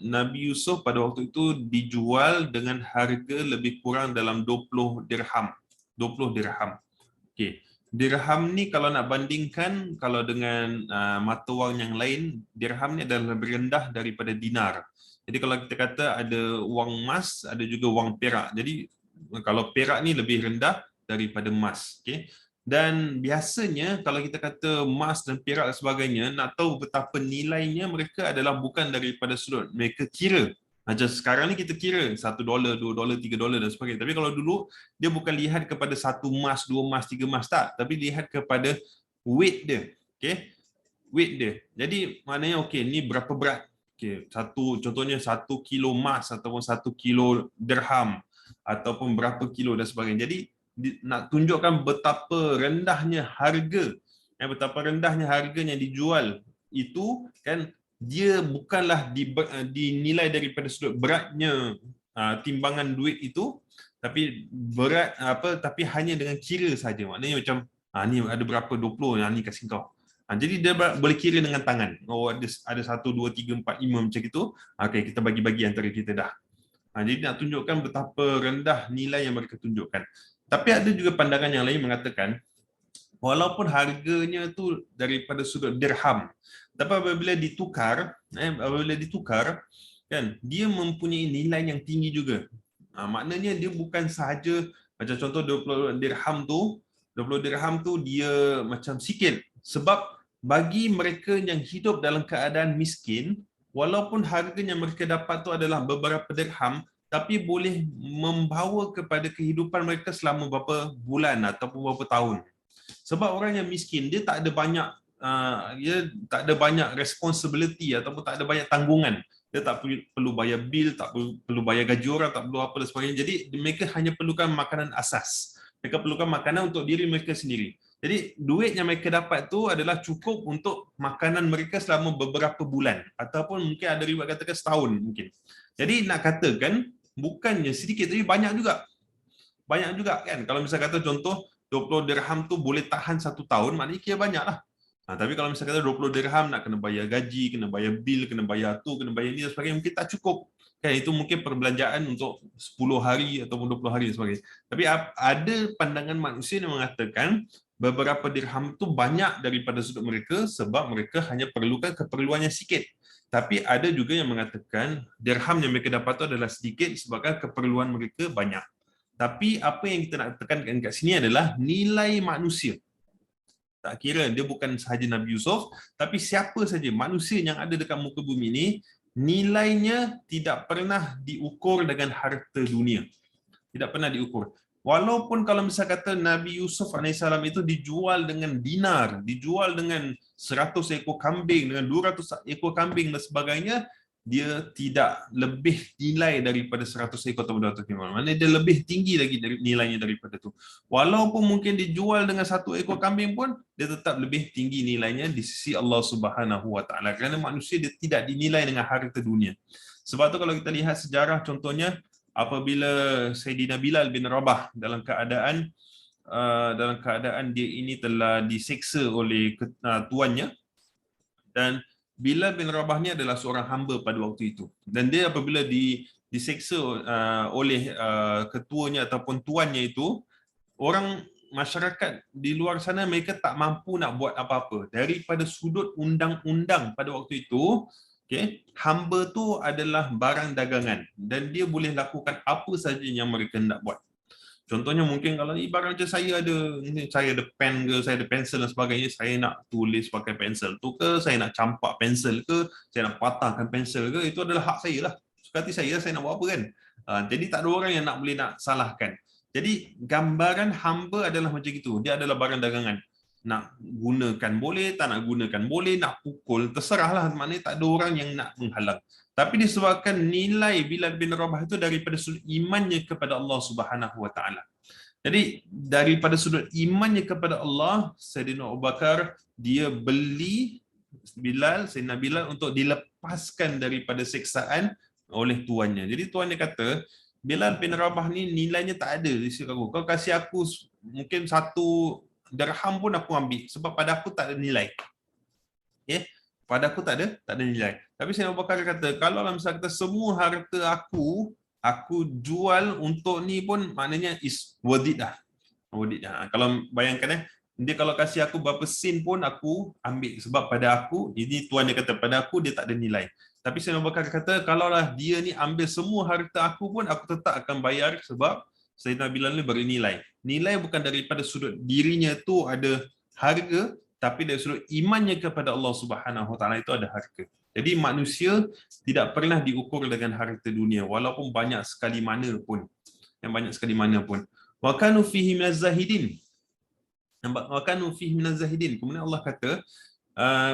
Nabi Yusuf pada waktu itu dijual dengan harga lebih kurang dalam 20 dirham. 20 dirham. Okey. Dirham ni kalau nak bandingkan kalau dengan mata wang yang lain, dirham ni adalah lebih rendah daripada dinar. Jadi kalau kita kata ada wang emas, ada juga wang perak. Jadi kalau perak ni lebih rendah daripada emas. Okay? Dan biasanya kalau kita kata emas dan perak dan sebagainya, nak tahu betapa nilainya mereka adalah bukan daripada sudut mereka kira. Macam sekarang ni kita kira $1, $2, $3 dan sebagainya. Tapi kalau dulu dia bukan lihat kepada 1 emas, 2 emas, 3 emas, tak. Tapi lihat kepada weight dia. Okay? Weight dia. Jadi maknanya ni berapa berat. Okay. Contohnya 1 kilo emas ataupun 1 kilo dirham ataupun berapa kilo dan sebagainya. Jadi nak tunjukkan betapa rendahnya harga, betapa rendahnya harganya dijual itu kan, dia bukanlah dinilai daripada sudut beratnya timbangan duit itu, tapi berat tapi hanya dengan kira saja. Maknanya macam ni ada berapa, 20, ni kasih kau. Jadi dia boleh kira dengan tangan. Ada 1, 2, 3, 4, 5 macam itu. Okey, kita bagi-bagi antara kita dah. Jadi nak tunjukkan betapa rendah nilai yang mereka tunjukkan. Tapi ada juga pandangan yang lain mengatakan walaupun harganya tu daripada sudut dirham, tapi apabila ditukar kan, dia mempunyai nilai yang tinggi juga. Maknanya dia bukan sahaja macam contoh 20 dirham tu dia macam sikit, sebab bagi mereka yang hidup dalam keadaan miskin, walaupun harganya mereka dapat tu adalah beberapa dirham, tapi boleh membawa kepada kehidupan mereka selama beberapa bulan ataupun beberapa tahun. Sebab orang yang miskin, dia tak ada banyak responsibility ataupun tak ada banyak tanggungan. Dia tak perlu bayar bil, tak perlu bayar gaji orang, tak perlu apa dan sebagainya. Jadi mereka hanya perlukan makanan asas. Mereka perlukan makanan untuk diri mereka sendiri. Jadi duit yang mereka dapat tu adalah cukup untuk makanan mereka selama beberapa bulan ataupun mungkin ada riwayat katakan setahun mungkin. Jadi nak katakan bukannya sedikit, tapi banyak juga. Banyak juga kan. Kalau misalnya kata contoh 20 dirham tu boleh tahan 1 tahun, maknanya kira banyak lah. Tapi kalau misalnya kata 20 dirham nak kena bayar gaji, kena bayar bil, kena bayar tu, kena bayar ni dan sebagainya, mungkin tak cukup. Kan itu mungkin perbelanjaan untuk 10 hari ataupun 20 hari dan sebagainya. Tapi ada pandangan manusia yang mengatakan beberapa dirham itu banyak daripada sudut mereka sebab mereka hanya perlukan keperluannya sikit. Tapi ada juga yang mengatakan dirham yang mereka dapat itu adalah sedikit sebabkan keperluan mereka banyak. Tapi apa yang kita nak tekankan kat sini adalah nilai manusia. Tak kira dia bukan sahaja Nabi Yusuf, tapi siapa saja manusia yang ada dekat muka bumi ini, nilainya tidak pernah diukur dengan harta dunia. Tidak pernah diukur. Walaupun kalau misalnya kata Nabi Yusuf AS itu dijual dengan dinar, dijual dengan 100 ekor kambing, dengan 200 ekor kambing dan sebagainya, dia tidak lebih nilai daripada 100 ekor atau 200 ekor. Maksudnya dia lebih tinggi lagi dari nilainya daripada itu. Walaupun mungkin dijual dengan 1 ekor kambing pun, dia tetap lebih tinggi nilainya di sisi Allah Subhanahu Wa Taala. Kerana manusia dia tidak dinilai dengan harta dunia. Sebab tu kalau kita lihat sejarah contohnya, apabila Sayyidina Bilal bin Rabah dalam keadaan dia ini telah diseksa oleh tuannya, dan Bilal bin Rabah ni adalah seorang hamba pada waktu itu, dan dia apabila diseksa oleh ketuanya ataupun tuannya itu, orang masyarakat di luar sana mereka tak mampu nak buat apa-apa daripada sudut undang-undang pada waktu itu. Okay, hamba tu adalah barang dagangan dan dia boleh lakukan apa saja yang mereka nak buat. Contohnya mungkin kalau ibarat macam saya ada pen ke, saya ada pensel dan sebagainya, saya nak tulis pakai pensel tu ke, saya nak campak pensel ke, saya nak patahkan pensel ke, itu adalah hak saya lah. Suka hati saya nak buat apa kan. Jadi tak ada orang yang boleh nak salahkan. Jadi gambaran hamba adalah macam itu. Dia adalah barang dagangan. Nak gunakan boleh, tak nak gunakan boleh, nak pukul, terserahlah. Maknanya tak ada orang yang nak menghalang. Tapi disebabkan nilai Bilal bin Rabah itu daripada sudut imannya kepada Allah Subhanahu Wa Taala. Jadi daripada sudut imannya kepada Allah, Sayyidina Abu Bakar dia beli Sayyidina Bilal untuk dilepaskan daripada siksaan oleh tuannya. Jadi tuannya kata, Bilal bin Rabah ni nilainya tak ada di sisi aku. Kau kasih aku mungkin 1 dirham pun aku ambil sebab pada aku tak ada nilai. Okay? Pada aku tak ada nilai. Tapi Sayyidina Abu Bakar kata, kalau misalnya kata semua harta aku jual untuk ni pun maknanya is worth it dah. Worth it dah. Kalau bayangkan dia kalau kasih aku berapa sen pun aku ambil sebab pada aku, ini tuan dia kata pada aku dia tak ada nilai. Tapi Sayyidina Abu Bakar kata, kalaulah dia ni ambil semua harta aku pun aku tetap akan bayar sebab Sayyidina Bilal ni bernilai. Nilai bukan daripada sudut dirinya tu ada harga, tapi dari sudut imannya kepada Allah Subhanahu Wa Taala itu ada harga. Jadi manusia tidak pernah diukur dengan harta dunia walaupun banyak sekali mana pun. Yang banyak sekali mana pun. Wa kanu fihi minaz zahidin. Wa kanu fihi minaz zahidin. Kemudian Allah kata,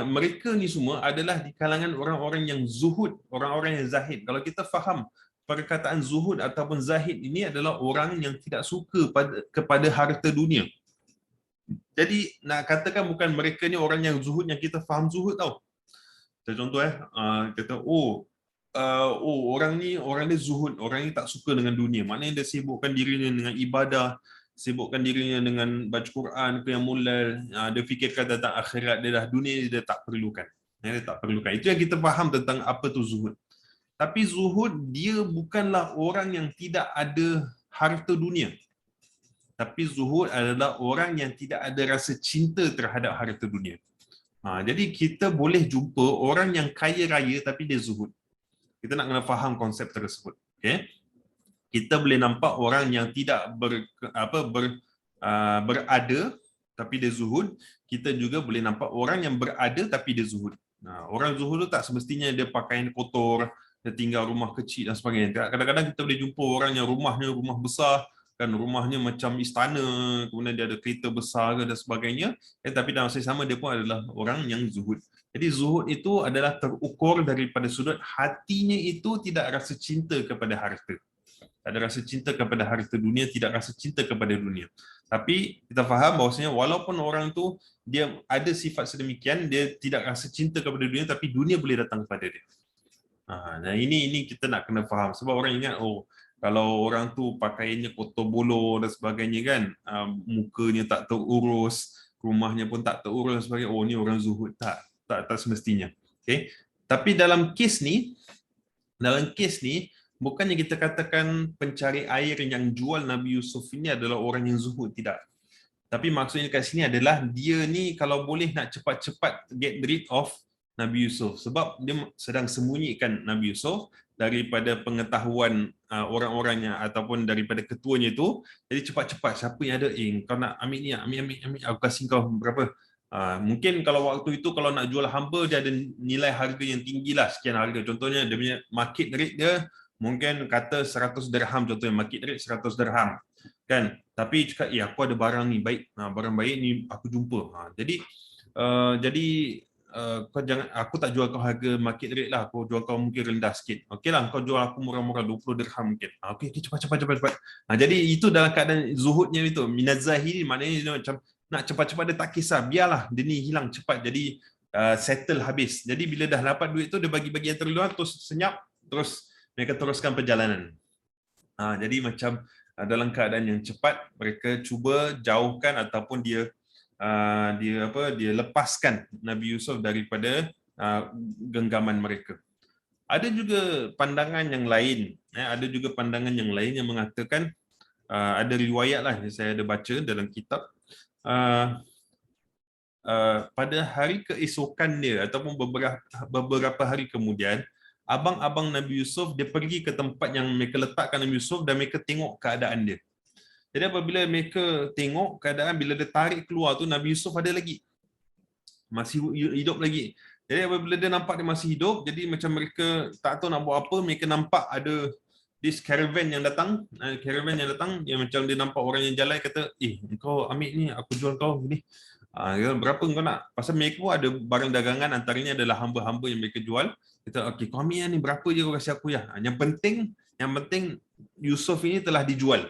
mereka ni semua adalah di kalangan orang-orang yang zuhud, orang-orang yang zahid. Kalau kita faham perkataan zuhud ataupun zahid ini adalah orang yang tidak suka kepada harta dunia. Jadi nak katakan bukan mereka ni orang yang zuhud yang kita faham zuhud tau. Contoh kata orang ni zuhud, orang ni tak suka dengan dunia. Maknanya dia sibukkan dirinya dengan ibadah, sibukkan dirinya dengan baca Quran, qiyamul-lail, dia fikirkan tentang akhirat dia dah, dunia dia tak perlukan. Dia tak perlukan. Itu yang kita faham tentang apa tu zuhud. Tapi zuhud dia bukanlah orang yang tidak ada harta dunia. Tapi zuhud adalah orang yang tidak ada rasa cinta terhadap harta dunia. Jadi kita boleh jumpa orang yang kaya raya tapi dia zuhud. Kita nak kena faham konsep tersebut. Okay? Kita boleh nampak orang yang tidak berada tapi dia zuhud. Kita juga boleh nampak orang yang berada tapi dia zuhud. Orang zuhud tu tak semestinya dia pakaian kotor, dia tinggal rumah kecil dan sebagainya. Kadang-kadang kita boleh jumpa orang yang rumahnya rumah besar, kan rumahnya macam istana, kemudian dia ada kereta besar dan sebagainya, tapi dalam masa sama dia pun adalah orang yang zuhud. Jadi zuhud itu adalah terukur daripada sudut hatinya itu tidak rasa cinta kepada harta. Tak ada rasa cinta kepada harta dunia, tidak rasa cinta kepada dunia. Tapi kita faham bahawasanya walaupun orang tu dia ada sifat sedemikian, dia tidak rasa cinta kepada dunia, tapi dunia boleh datang kepada dia. Nah ini kita nak kena faham. Sebab orang ingat, kalau orang tu pakaiannya kotor boloh dan sebagainya kan, mukanya tak terurus, rumahnya pun tak terurus sebagai oh ni orang zuhud, tak semestinya. Okey. Tapi dalam kes ni bukannya kita katakan pencari air yang jual Nabi Yusuf ini adalah orang yang zuhud, tidak. Tapi maksudnya kat sini adalah dia ni kalau boleh nak cepat-cepat get rid of Nabi Yusuf, sebab dia sedang sembunyikan Nabi Yusuf daripada pengetahuan orang-orangnya ataupun daripada ketuanya itu. Jadi cepat-cepat siapa yang ada, kau nak ambil ni, ambil, aku kasih kau berapa. Mungkin kalau waktu itu kalau nak jual hamba dia ada nilai harga yang tinggi lah, sekian harga. Contohnya dia punya market rate dia mungkin kata 100 dirham, contohnya market rate 100 dirham kan. Tapi cakap aku ada barang ni baik, barang baik ni aku jumpa. Jadi kau jangan, aku tak jual kau harga market rate lah, aku jual kau mungkin rendah sikit. Okey lah, kau jual aku murah-murah 20 dirham mungkin. Okey, cepat. Jadi itu dalam keadaan zuhudnya itu. Minazahiri maknanya dia macam nak cepat-cepat, dia tak kisah, biarlah dia ni hilang cepat, jadi settle habis. Jadi bila dah dapat duit tu dia bagi-bagi yang terluar, terus senyap, terus mereka teruskan perjalanan. Jadi macam dalam keadaan yang cepat mereka cuba jauhkan ataupun dia lepaskan Nabi Yusuf daripada genggaman mereka. Ada juga pandangan yang lain, yang mengatakan, ada riwayat lah yang saya ada baca dalam kitab, pada hari keesokan dia ataupun beberapa hari kemudian, abang-abang Nabi Yusuf dia pergi ke tempat yang mereka letakkan Nabi Yusuf dan mereka tengok keadaan dia. Jadi apabila mereka tengok keadaan, bila dia tarik keluar tu Nabi Yusuf ada lagi, masih hidup lagi. Jadi apabila dia nampak dia masih hidup, jadi macam mereka tak tahu nak buat apa. Mereka nampak ada this caravan yang datang, yang macam dia nampak orang yang jalan, kata, kau ambil ni, aku jual kau ni. Berapa kau nak? Pasal mereka pun ada barang dagangan, antaranya adalah hamba-hamba yang mereka jual. Kata, okey, kau ambil ni, berapa je kau kasih aku ya. Yang penting Yusuf ini telah dijual.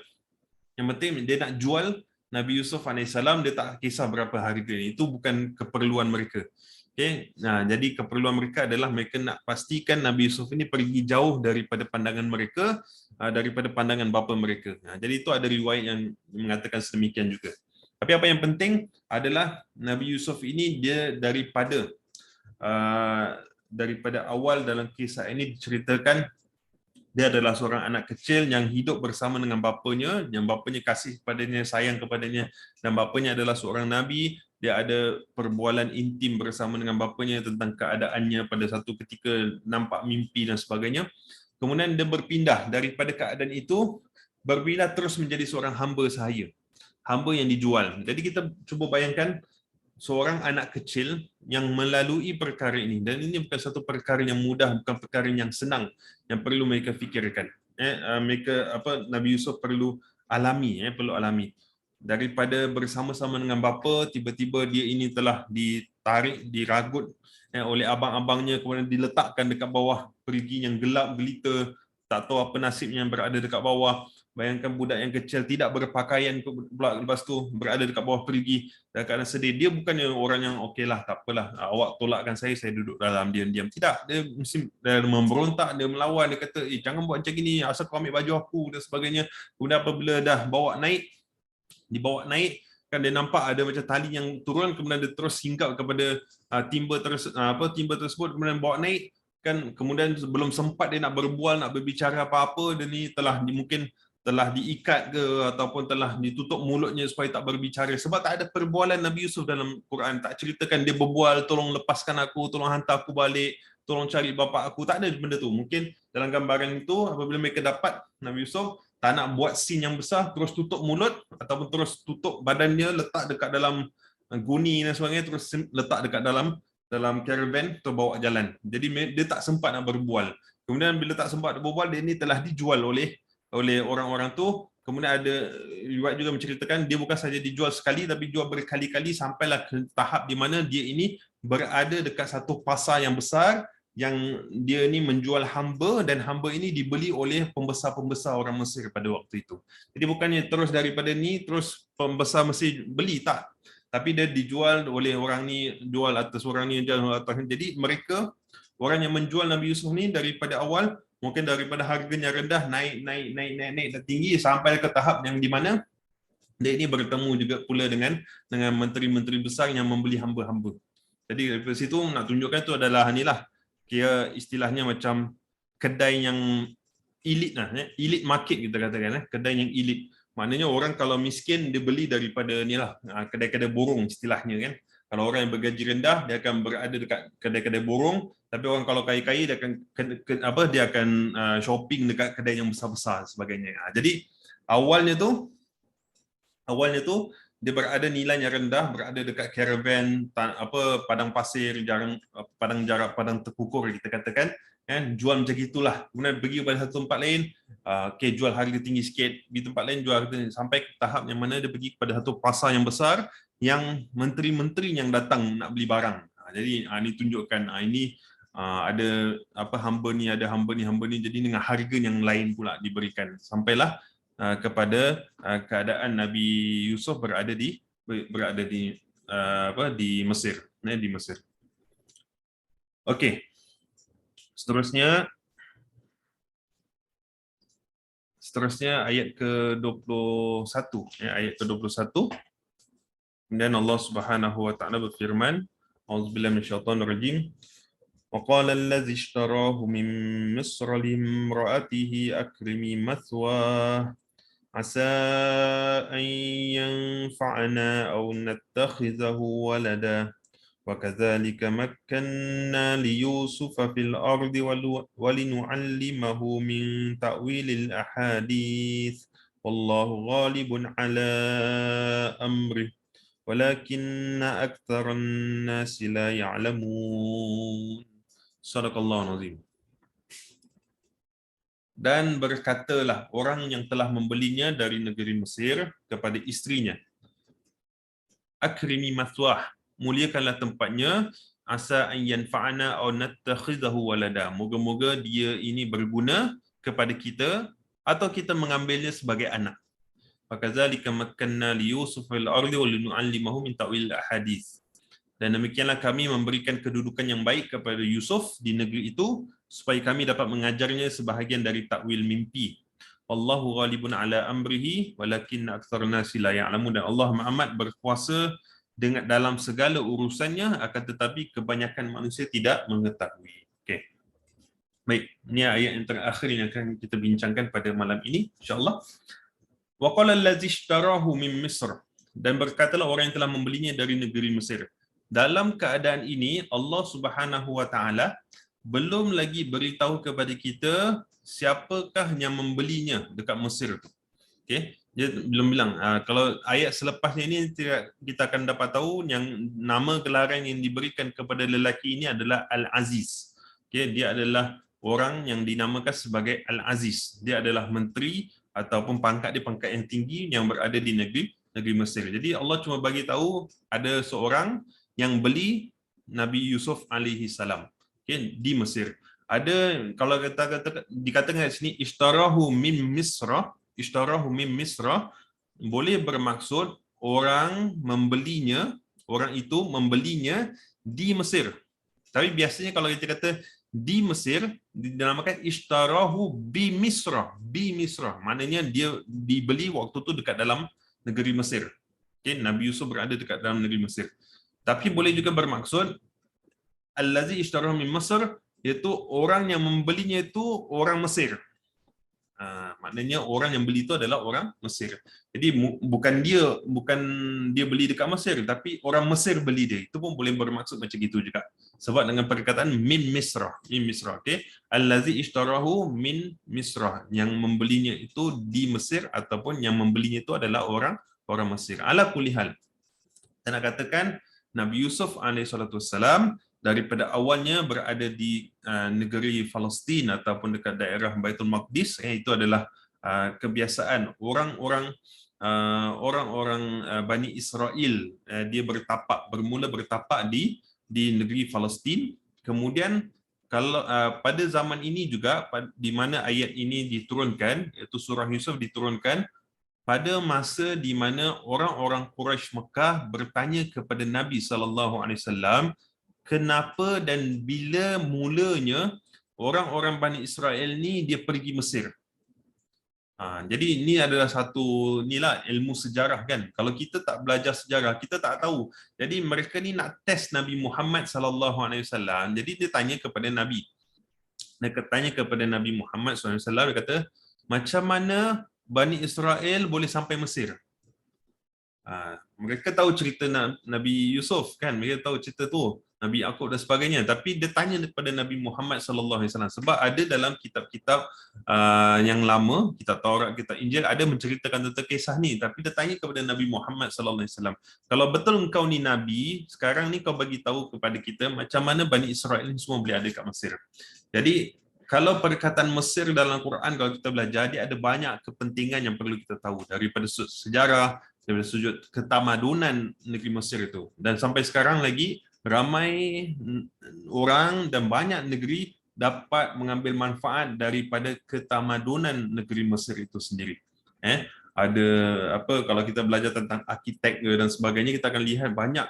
Yang penting dia nak jual Nabi Yusuf AS, dia tak kisah berapa harga ni. Itu bukan keperluan mereka. Okay? Jadi keperluan mereka adalah mereka nak pastikan Nabi Yusuf ini pergi jauh daripada pandangan mereka, daripada pandangan bapa mereka. Jadi itu ada riwayat yang mengatakan sedemikian juga. Tapi apa yang penting adalah Nabi Yusuf ini dia daripada awal dalam kisah ini diceritakan dia adalah seorang anak kecil yang hidup bersama dengan bapanya, yang bapanya kasih kepadanya, sayang kepadanya, dan bapanya adalah seorang nabi. Dia ada perbualan intim bersama dengan bapanya tentang keadaannya pada satu ketika, nampak mimpi dan sebagainya. Kemudian dia berpindah daripada keadaan itu, berpindah terus menjadi seorang hamba sahaya, hamba yang dijual. Jadi kita cuba bayangkan seorang anak kecil yang melalui perkara ini, dan ini bukan satu perkara yang mudah, bukan perkara yang senang yang perlu mereka fikirkan. Nabi Yusuf perlu alami, daripada bersama-sama dengan bapa, tiba-tiba dia ini telah ditarik, diragut oleh abang-abangnya, kemudian diletakkan dekat bawah perigi yang gelap gelita, tak tahu apa nasibnya yang berada dekat bawah. Bayangkan budak yang kecil tidak berpakaian pula, lepas tu berada dekat bawah perigi dalam keadaan sedih. Dia bukannya orang yang okeylah, tak apalah, awak tolakkan saya duduk dalam diam-diam. Tidak, dia mesti memberontak, dia melawan, dia kata, jangan buat macam gini, asal kau ambil baju aku dan sebagainya. Kemudian apabila dah dibawa naik, kan dia nampak ada macam tali yang turun, kemudian dia terus hinggap kepada timba tersebut, kemudian bawa naik. Kan kemudian belum sempat dia nak berbual, nak berbicara apa-apa, dia ni mungkin telah diikat ke ataupun telah ditutup mulutnya supaya tak berbicara, sebab tak ada perbualan Nabi Yusuf dalam Quran. Tak ceritakan dia berbual, tolong lepaskan aku, tolong hantar aku balik, tolong cari bapa aku. Tak ada benda tu. Mungkin dalam gambaran itu apabila mereka dapat Nabi Yusuf, tak nak buat scene yang besar, terus tutup mulut ataupun terus tutup badannya, letak dekat dalam guni dan sebagainya, terus letak dekat dalam caravan atau bawa jalan. Jadi dia tak sempat nak berbual. Kemudian bila tak sempat berbual, dia ni telah dijual oleh orang-orang tu. Kemudian ada riwayat juga menceritakan dia bukan saja dijual sekali, tapi jual berkali-kali, sampailah ke tahap di mana dia ini berada dekat satu pasar yang besar, yang dia ni menjual hamba, dan hamba ini dibeli oleh pembesar-pembesar orang Mesir pada waktu itu. Jadi bukannya terus daripada ni terus pembesar Mesir beli, tak. Tapi dia dijual oleh orang ni, jual atas orang ni, jual atas. Jadi mereka, orang yang menjual Nabi Yusuf ni daripada awal, mungkin daripada harganya rendah, naik dan tinggi sampai ke tahap yang di mana Dia ini bertemu juga pula dengan menteri-menteri besar yang membeli hamba-hamba. Jadi dari situ nak tunjukkan tu adalah inilah, kira istilahnya macam kedai yang elit lah, elite market kita katakan, kedai yang elit. Maknanya orang kalau miskin dia beli daripada inilah kedai-kedai borong istilahnya kan. Kalau orang yang bergaji rendah dia akan berada dekat kedai-kedai borong, tapi orang kalau kaya-kaya dia akan dia akan shopping dekat kedai yang besar-besar sebagainya. Jadi awalnya tu dia berada nilainya rendah, berada dekat caravan, padang pasir, padang terkukur kita katakan, kan, jual macam gitulah. Kemudian pergi pada satu tempat lain, jual harga tinggi sikit, di tempat lain jual harga tinggi, sampai ke tahap yang mana dia pergi kepada satu pasar yang besar yang menteri-menteri yang datang nak beli barang. Jadi ini tunjukkan ini ada hamba ni, jadi dengan harga yang lain pula diberikan, sampailah kepada keadaan Nabi Yusuf berada di Mesir, di Mesir. Okey. Seterusnya ayat ke-21, ayat ke-21. Kemudian Allah Subhanahu wa taala berfirman, A'udzubillahi minasyaitonir rajim. وقال الذي اشتراه من مصر لامرأته أكرمي مثواه عسى أن ينفعنا أو نتخذه ولدا وكذلك مكنا ليوسف في الأرض ولنعلمه من تأويل الأحاديث والله غالب على أمره ولكن أكثر الناس لا يعلمون. Sadaqallahul Azim. Dan berkatalah orang yang telah membelinya dari negeri Mesir kepada istrinya, akrimi mathwah, muliakanlah tempatnya, asa an yanfa'ana aw nattakhidahu walada, moga-moga dia ini berguna kepada kita atau kita mengambilnya sebagai anak. Fakazalika makkanna li Yusuf fil ardi wa linu'allimahu min ta'wil ahadits. Dan demikianlah kami memberikan kedudukan yang baik kepada Yusuf di negeri itu supaya kami dapat mengajarnya sebahagian dari takwil mimpi. Wallahu ghalibun ala amrihi walakinna aktsarun nasi la ya'lamun. Dan Allah amat berkuasa dengan dalam segala urusannya, akan tetapi kebanyakan manusia tidak mengetahui. Okey. Baik, ini ayat yang terakhir yang akan kita bincangkan pada malam ini insya-Allah. Wa qala allazi ishtarahu min Misr, dan berkatalah orang yang telah membelinya dari negeri Mesir. Dalam keadaan ini Allah Subhanahu wa taala belum lagi beritahu kepada kita siapakah yang membelinya dekat Mesir tu. Okey, dia belum bilang. Kalau ayat selepasnya ini kita akan dapat tahu yang nama gelaran yang diberikan kepada lelaki ini adalah Al-Aziz. Okey, dia adalah orang yang dinamakan sebagai Al-Aziz. Dia adalah menteri ataupun pangkat dia pangkat yang tinggi yang berada di negeri Mesir. Jadi Allah cuma bagi tahu ada seorang yang beli Nabi Yusuf alaihi salam, okay, di Mesir. Ada, kalau dikatakan di sini ishtarahu min Misra, boleh bermaksud orang itu membelinya di Mesir. Tapi biasanya kalau kita kata di Mesir, dinamakan ishtarahu bi Misra. Maknanya dia dibeli waktu tu dekat dalam negeri Mesir. Okay, Nabi Yusuf berada dekat dalam negeri Mesir. Tapi boleh juga bermaksud allazi ishtarahu min Mesir, iaitu orang yang membelinya itu orang Mesir. Maknanya orang yang beli itu adalah orang Mesir. Jadi bukan dia beli dekat Mesir, tapi orang Mesir beli dia. Itu pun boleh bermaksud macam itu juga. Sebab dengan perkataan min Misra, okey. Allazi ishtarahu min Misra, yang membelinya itu di Mesir ataupun yang membelinya itu adalah orang Mesir. Ala kulli hal. Saya nak katakan Nabi Yusuf alaihissalam daripada awalnya berada di negeri Palestin ataupun dekat daerah Baitul Maqdis, itu adalah kebiasaan orang-orang Bani Israel. Dia bermula bertapak di negeri Palestin. Kemudian kalau pada zaman ini juga, di mana ayat ini diturunkan, iaitu surah Yusuf diturunkan pada masa di mana orang-orang Quraisy Mekah bertanya kepada Nabi SAW, kenapa dan bila mulanya orang-orang Bani Israel ni dia pergi Mesir. Jadi ini adalah satu inilah ilmu sejarah kan. Kalau kita tak belajar sejarah, kita tak tahu. Jadi mereka ni nak test Nabi Muhammad sallallahu alaihi wasallam. Jadi dia tanya kepada Nabi. Dia tanya kepada Nabi Muhammad sallallahu alaihi wasallam, dia kata, "Macam mana Bani Israel boleh sampai Mesir?" Mereka tahu cerita Nabi Yusuf kan, mereka tahu cerita tu, Nabi Yaqub dan sebagainya, tapi dia tanya kepada Nabi Muhammad sallallahu alaihi wasallam sebab ada dalam kitab-kitab yang lama, kitab Taurat, kitab Injil ada menceritakan tentang kisah ni, tapi dia tanya kepada Nabi Muhammad sallallahu alaihi wasallam, kalau betul engkau ni nabi, sekarang ni kau bagi tahu kepada kita macam mana Bani Israel ni semua boleh ada kat Mesir. Jadi kalau perkataan Mesir dalam Quran, kalau kita belajar, dia ada banyak kepentingan yang perlu kita tahu daripada sejarah, daripada sudut ketamadunan negeri Mesir itu. Dan sampai sekarang lagi ramai orang dan banyak negeri dapat mengambil manfaat daripada ketamadunan negeri Mesir itu sendiri. Ada apa, kalau kita belajar tentang arkitek dan sebagainya, kita akan lihat banyak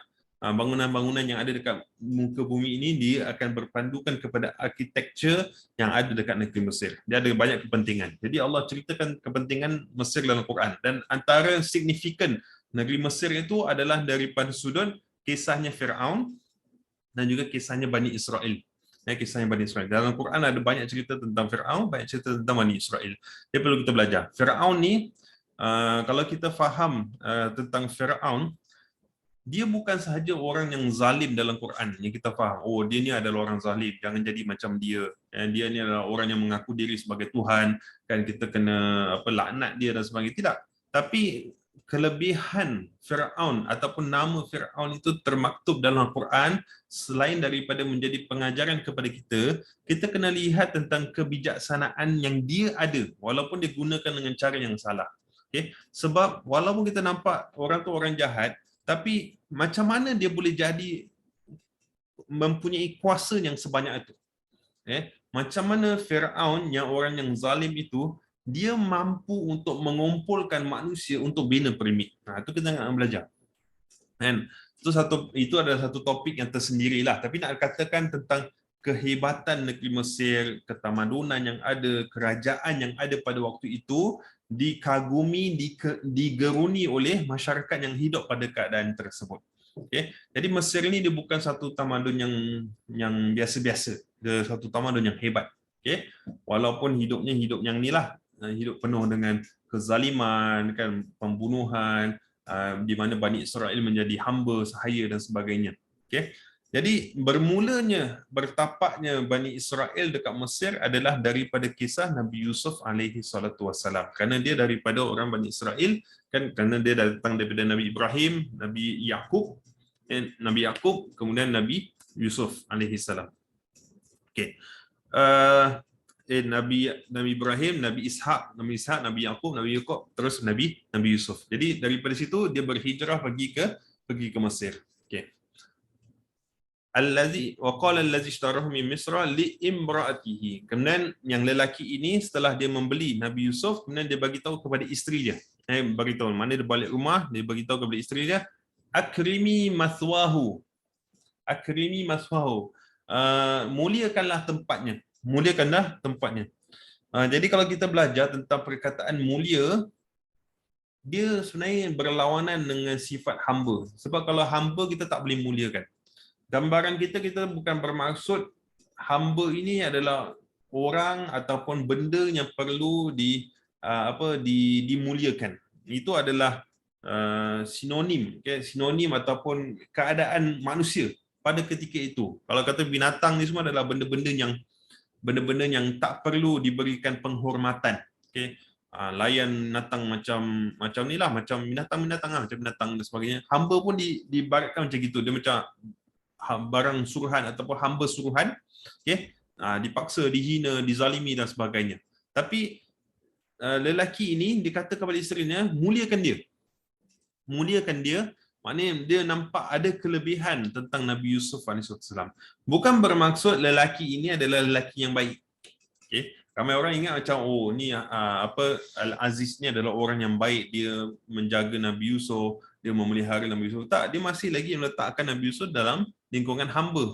bangunan-bangunan yang ada dekat muka bumi ini, dia akan berpandukan kepada architecture yang ada dekat negeri Mesir. Dia ada banyak kepentingan. Jadi Allah ceritakan kepentingan Mesir dalam Quran, dan antara signifikan negeri Mesir itu adalah daripada sudut kisahnya Firaun dan juga kisahnya Bani Israel. Kisahnya Bani Israel. Dalam Quran ada banyak cerita tentang Firaun, banyak cerita tentang Bani Israel. Dia perlu kita belajar. Firaun ni, kalau kita faham tentang Firaun, dia bukan sahaja orang yang zalim dalam Quran yang kita faham, oh dia ni adalah orang zalim, jangan jadi macam dia. Dia ni adalah orang yang mengaku diri sebagai Tuhan, kan kita kena laknat dia dan sebagainya. Tidak. Tapi kelebihan Firaun ataupun nama Firaun itu termaktub dalam Quran, selain daripada menjadi pengajaran kepada kita, kita kena lihat tentang kebijaksanaan yang dia ada walaupun dia gunakan dengan cara yang salah. Sebab walaupun kita nampak orang tu orang jahat, tapi macam mana dia boleh jadi mempunyai kuasa yang sebanyak itu? Macam mana Firaun yang orang yang zalim itu, dia mampu untuk mengumpulkan manusia untuk bina piramid. Itu kita nak belajar. Itu adalah satu topik yang tersendirilah. Tapi nak katakan tentang kehebatan negeri Mesir, ketamadunan yang ada, kerajaan yang ada pada waktu itu, dikagumi, digeruni oleh masyarakat yang hidup pada keadaan tersebut. Jadi Mesir ini dia bukan satu tamadun yang biasa-biasa, dia satu tamadun yang hebat. Walaupun hidupnya hidup yang inilah, hidup penuh dengan kezaliman, kan, pembunuhan, di mana Bani Israel menjadi hamba sahaya dan sebagainya. Jadi bertapaknya Bani Israel dekat Mesir adalah daripada kisah Nabi Yusuf alaihi salatu wassalam. Kerana dia daripada orang Bani Israel, kan, kerana dia datang daripada Nabi Ibrahim, Nabi Yaqub, kemudian Nabi Yusuf alaihi salam. Nabi Ibrahim, Nabi Ishaq, Nabi Yaqub, terus Nabi Yusuf. Jadi daripada situ dia berhijrah pergi ke Mesir. Allazi wa qala allazi ishtarahu min Misra li imraatihi. Kemudian yang lelaki ini setelah dia membeli Nabi Yusuf, kemudian dia bagi tahu kepada isteri dia. Bagi tahu mana dia balik rumah, dia bagi tahu kepada isteri dia, akrimi maswahu. Akrimi maswahu. Muliakanlah tempatnya. Jadi kalau kita belajar tentang perkataan mulia, dia sebenarnya berlawanan dengan sifat hamba. Sebab kalau hamba kita tak boleh muliakan. Gambaran kita bukan bermaksud hamba ini adalah orang ataupun benda yang perlu dimuliakan. Itu adalah sinonim ataupun keadaan manusia pada ketika itu. Kalau kata binatang ni semua adalah benda-benda yang tak perlu diberikan penghormatan. Layan binatang macam ni lah, macam binatang dan sebagainya. Hamba pun diibaratkan macam gitu. Dia macam barang suruhan ataupun hamba suruhan, dipaksa, dihina, dizalimi dan sebagainya. Tapi lelaki ini dikata kepada isterinya, muliakan dia, maknanya dia nampak ada kelebihan tentang Nabi Yusuf AS. Bukan bermaksud lelaki ini adalah lelaki yang baik. Ramai orang ingat macam, oh ni Al-Aziz ni adalah orang yang baik, dia menjaga Nabi Yusuf, dia memelihara Nabi Yusuf. Tak, dia masih lagi meletakkan Nabi Yusuf dalam lingkungan hamba.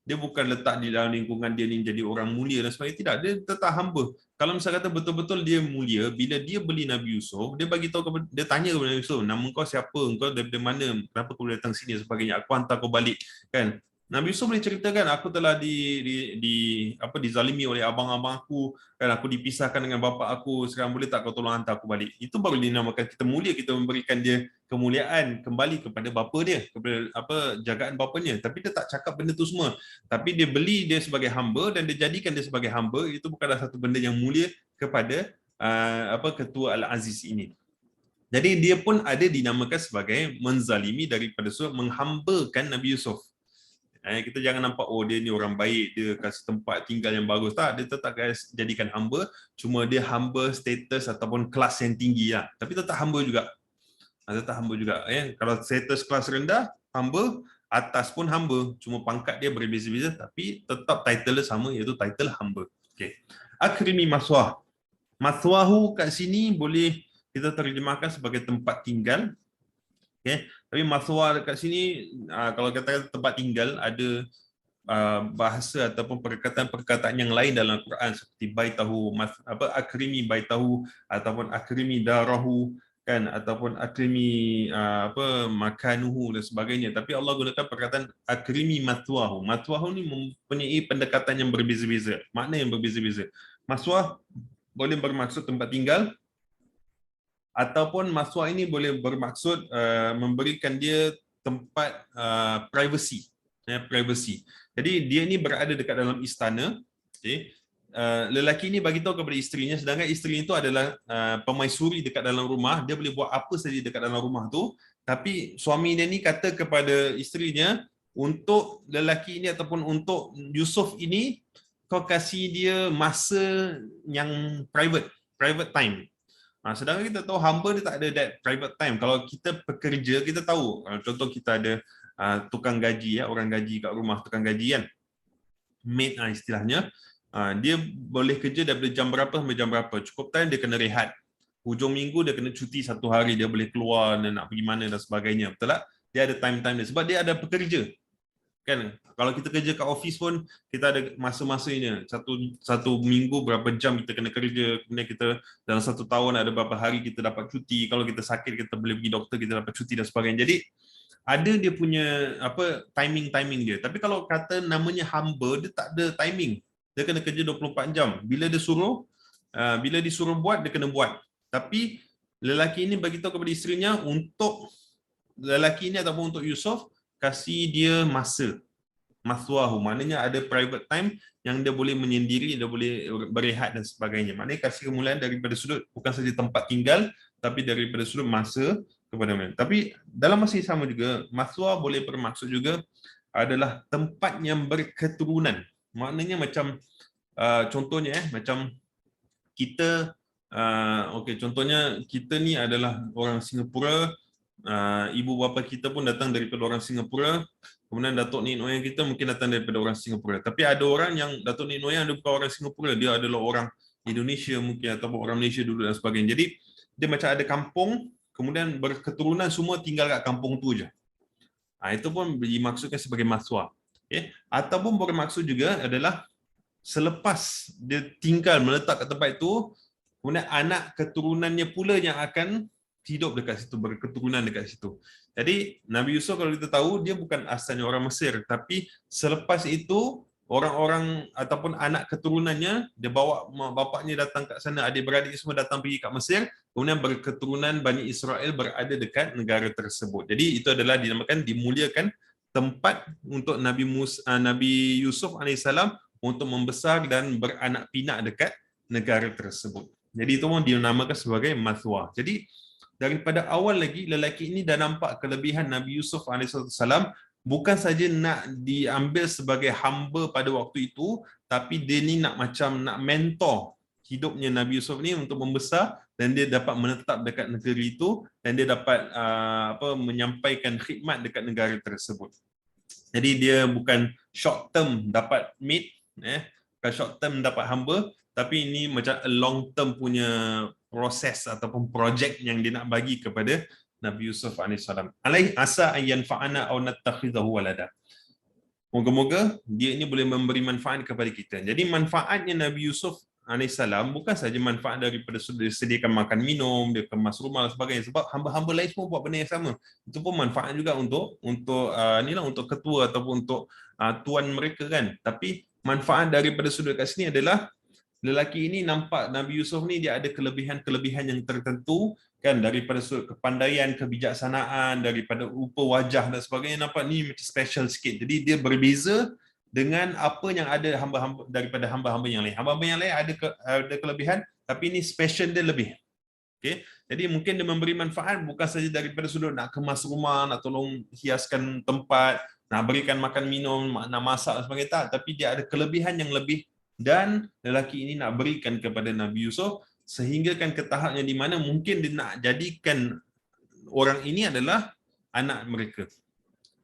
Dia bukan letak di dalam lingkungan dia ni jadi orang mulia dan sebagainya. Tidak, dia tetap hamba. Kalau misalnya kata betul-betul dia mulia, bila dia beli Nabi Yusuf, dia bagi tahu kepada, dia tanya kepada Nabi Yusuf, nama kau siapa? Engkau daripada mana? Kenapa kau boleh datang sini dan sebagainya? Aku hantar kau balik, kan? Nabi Yusuf boleh ceritakan, aku telah dizalimi oleh abang-abang aku, kan, aku dipisahkan dengan bapa aku, sekarang boleh tak kau tolong hantar aku balik? Itu baru dinamakan kita mulia, kita memberikan dia kemuliaan kembali kepada bapa dia, kepada jagaan bapanya. Tapi dia tak cakap benda tu semua. Tapi dia beli dia sebagai hamba dan dia jadikan dia sebagai hamba, itu bukanlah satu benda yang mulia kepada ketua Al-Aziz ini. Jadi dia pun ada dinamakan sebagai menzalimi daripada surah menghambakan Nabi Yusuf. Kita jangan nampak dia ni orang baik, dia kasih tempat tinggal yang bagus. Tak, dia tetap jadikan hamba, cuma dia hamba status ataupun kelas yang tinggi lah. Tapi tetap hamba juga. Tetap hamba juga. Kalau status kelas rendah, hamba, atas pun hamba. Cuma pangkat dia berbeza-beza, tapi tetap title dia sama, iaitu title hamba. Okay. Akrimi maswah. Maswahu kat sini boleh kita terjemahkan sebagai tempat tinggal. Okay. Tapi maswah dekat sini, kalau kata tempat tinggal, ada bahasa ataupun perkataan-perkataan yang lain dalam Al-Quran seperti baitahu, akrimi baitahu ataupun akrimi darahu, kan, ataupun akrimi makanuhu dan sebagainya. Tapi Allah gunakan perkataan akrimi maswahu. Maswahu ni mempunyai pendekatan yang berbeza-beza, makna yang berbeza-beza. Maswah boleh bermaksud tempat tinggal, ataupun maswah ini boleh bermaksud memberikan dia tempat privacy. Privacy. Jadi dia ni berada dekat dalam istana. Okay. Lelaki ini bagi tahu kepada isterinya, sedangkan isteri itu adalah pemaisuri dekat dalam rumah. Dia boleh buat apa saja dekat dalam rumah tu. Tapi suami dia ni kata kepada isterinya, untuk lelaki ini ataupun untuk Yusuf ini, kau kasih dia masa yang private time. Sedangkan kita tahu hamba dia tak ada that private time. Kalau kita pekerja, kita tahu. Contoh kita ada tukang gaji, orang gaji kat rumah, tukang gaji kan. Maid istilahnya. Dia boleh kerja daripada jam berapa sampai jam berapa. Cukup time dia kena rehat. Hujung minggu dia kena cuti 1 hari, dia boleh keluar dan nak pergi mana dan sebagainya. Betul tak? Dia ada time-time dia. Sebab dia ada pekerja. Kan, kalau kita kerja kat office pun kita ada masa-masanya. Satu minggu berapa jam kita kena kerja, kemudian kita dalam 1 tahun ada berapa hari kita dapat cuti. Kalau kita sakit kita boleh pergi doktor, kita dapat cuti dan sebagainya. Jadi ada dia punya timing dia. Tapi kalau kata namanya hamba, dia tak ada timing. Dia kena kerja 24 jam. Bila disuruh buat, dia kena buat. Tapi lelaki ini bagi tahu kepada isterinya, untuk lelaki ini ataupun untuk Yusuf, kasih dia masa, maswahu, maknanya ada private time yang dia boleh menyendiri, dia boleh berehat dan sebagainya. Maknanya kasih kemuliaan daripada sudut bukan saja tempat tinggal, tapi daripada sudut masa kepada mereka. Tapi dalam masa yang sama juga, maswah boleh bermaksud juga adalah tempat yang berketurunan. Maknanya macam contohnya macam kita contohnya kita ni adalah orang Singapura. Ibu bapa kita pun datang daripada orang Singapura, kemudian datuk nenek moyang kita mungkin datang daripada orang Singapura. Tapi ada orang yang datuk nenek moyang dia bukan orang Singapura, dia adalah orang Indonesia mungkin ataupun orang Malaysia dulu dan sebagainya. Jadi dia macam ada kampung, kemudian berketurunan semua tinggal kat kampung tu je. Itu pun dimaksudkan sebagai maswah. Okay. Ataupun bermaksud juga adalah selepas dia tinggal meletak kat tempat itu, kemudian anak keturunannya pula yang akan hidup dekat situ, berketurunan dekat situ. Jadi Nabi Yusuf kalau kita tahu dia bukan asalnya orang Mesir, tapi selepas itu orang-orang ataupun anak keturunannya dia bawa mak bapaknya datang kat sana, adik-beradik semua datang pergi kat Mesir, kemudian berketurunan Bani Israel berada dekat negara tersebut. Jadi itu adalah dinamakan dimuliakan tempat untuk Nabi Yusuf alaihissalam untuk membesar dan beranak pinak dekat negara tersebut. Jadi itu pun dinamakan sebagai maswah. Jadi daripada awal lagi lelaki ini dah nampak kelebihan Nabi Yusuf alaihissalam, bukan saja nak diambil sebagai hamba pada waktu itu, tapi dia ni nak mentor hidupnya Nabi Yusuf ni untuk membesar dan dia dapat menetap dekat negeri itu dan dia dapat menyampaikan khidmat dekat negara tersebut. Jadi dia bukan short term dapat maid, bukan short term dapat hamba, tapi ini macam a long term punya proses ataupun projek yang dia nak bagi kepada Nabi Yusuf alaihissalam. Alaih asa ayyan fa'ana aw nattakhidahu walada. Moga-moga dia ini boleh memberi manfaat kepada kita. Jadi manfaatnya Nabi Yusuf alaihissalam bukan saja manfaat daripada sudah disediakan makan minum, dia kemas rumah dan sebagainya, sebab hamba-hamba lain semua buat benda yang sama. Itu pun manfaat juga untuk ketua ataupun untuk tuan mereka kan. Tapi manfaat daripada sudut kat sini adalah lelaki ini nampak Nabi Yusuf ni dia ada kelebihan-kelebihan yang tertentu kan, daripada sudut kepandaian, kebijaksanaan, daripada rupa wajah dan sebagainya, nampak ni macam special sikit. Jadi dia berbeza dengan apa yang ada hamba-hamba daripada hamba-hamba yang lain. Hamba-hamba yang lain ada kelebihan, tapi ini special dia lebih. Okay? Jadi mungkin dia memberi manfaat bukan saja daripada sudut nak kemas rumah, nak tolong hiaskan tempat, nak berikan makan minum, nak masak dan sebagainya, tak. Tapi dia ada kelebihan yang lebih, dan lelaki ini nak berikan kepada Nabi Yusuf sehingga kan ke tahapnya di mana mungkin dia nak jadikan orang ini adalah anak mereka.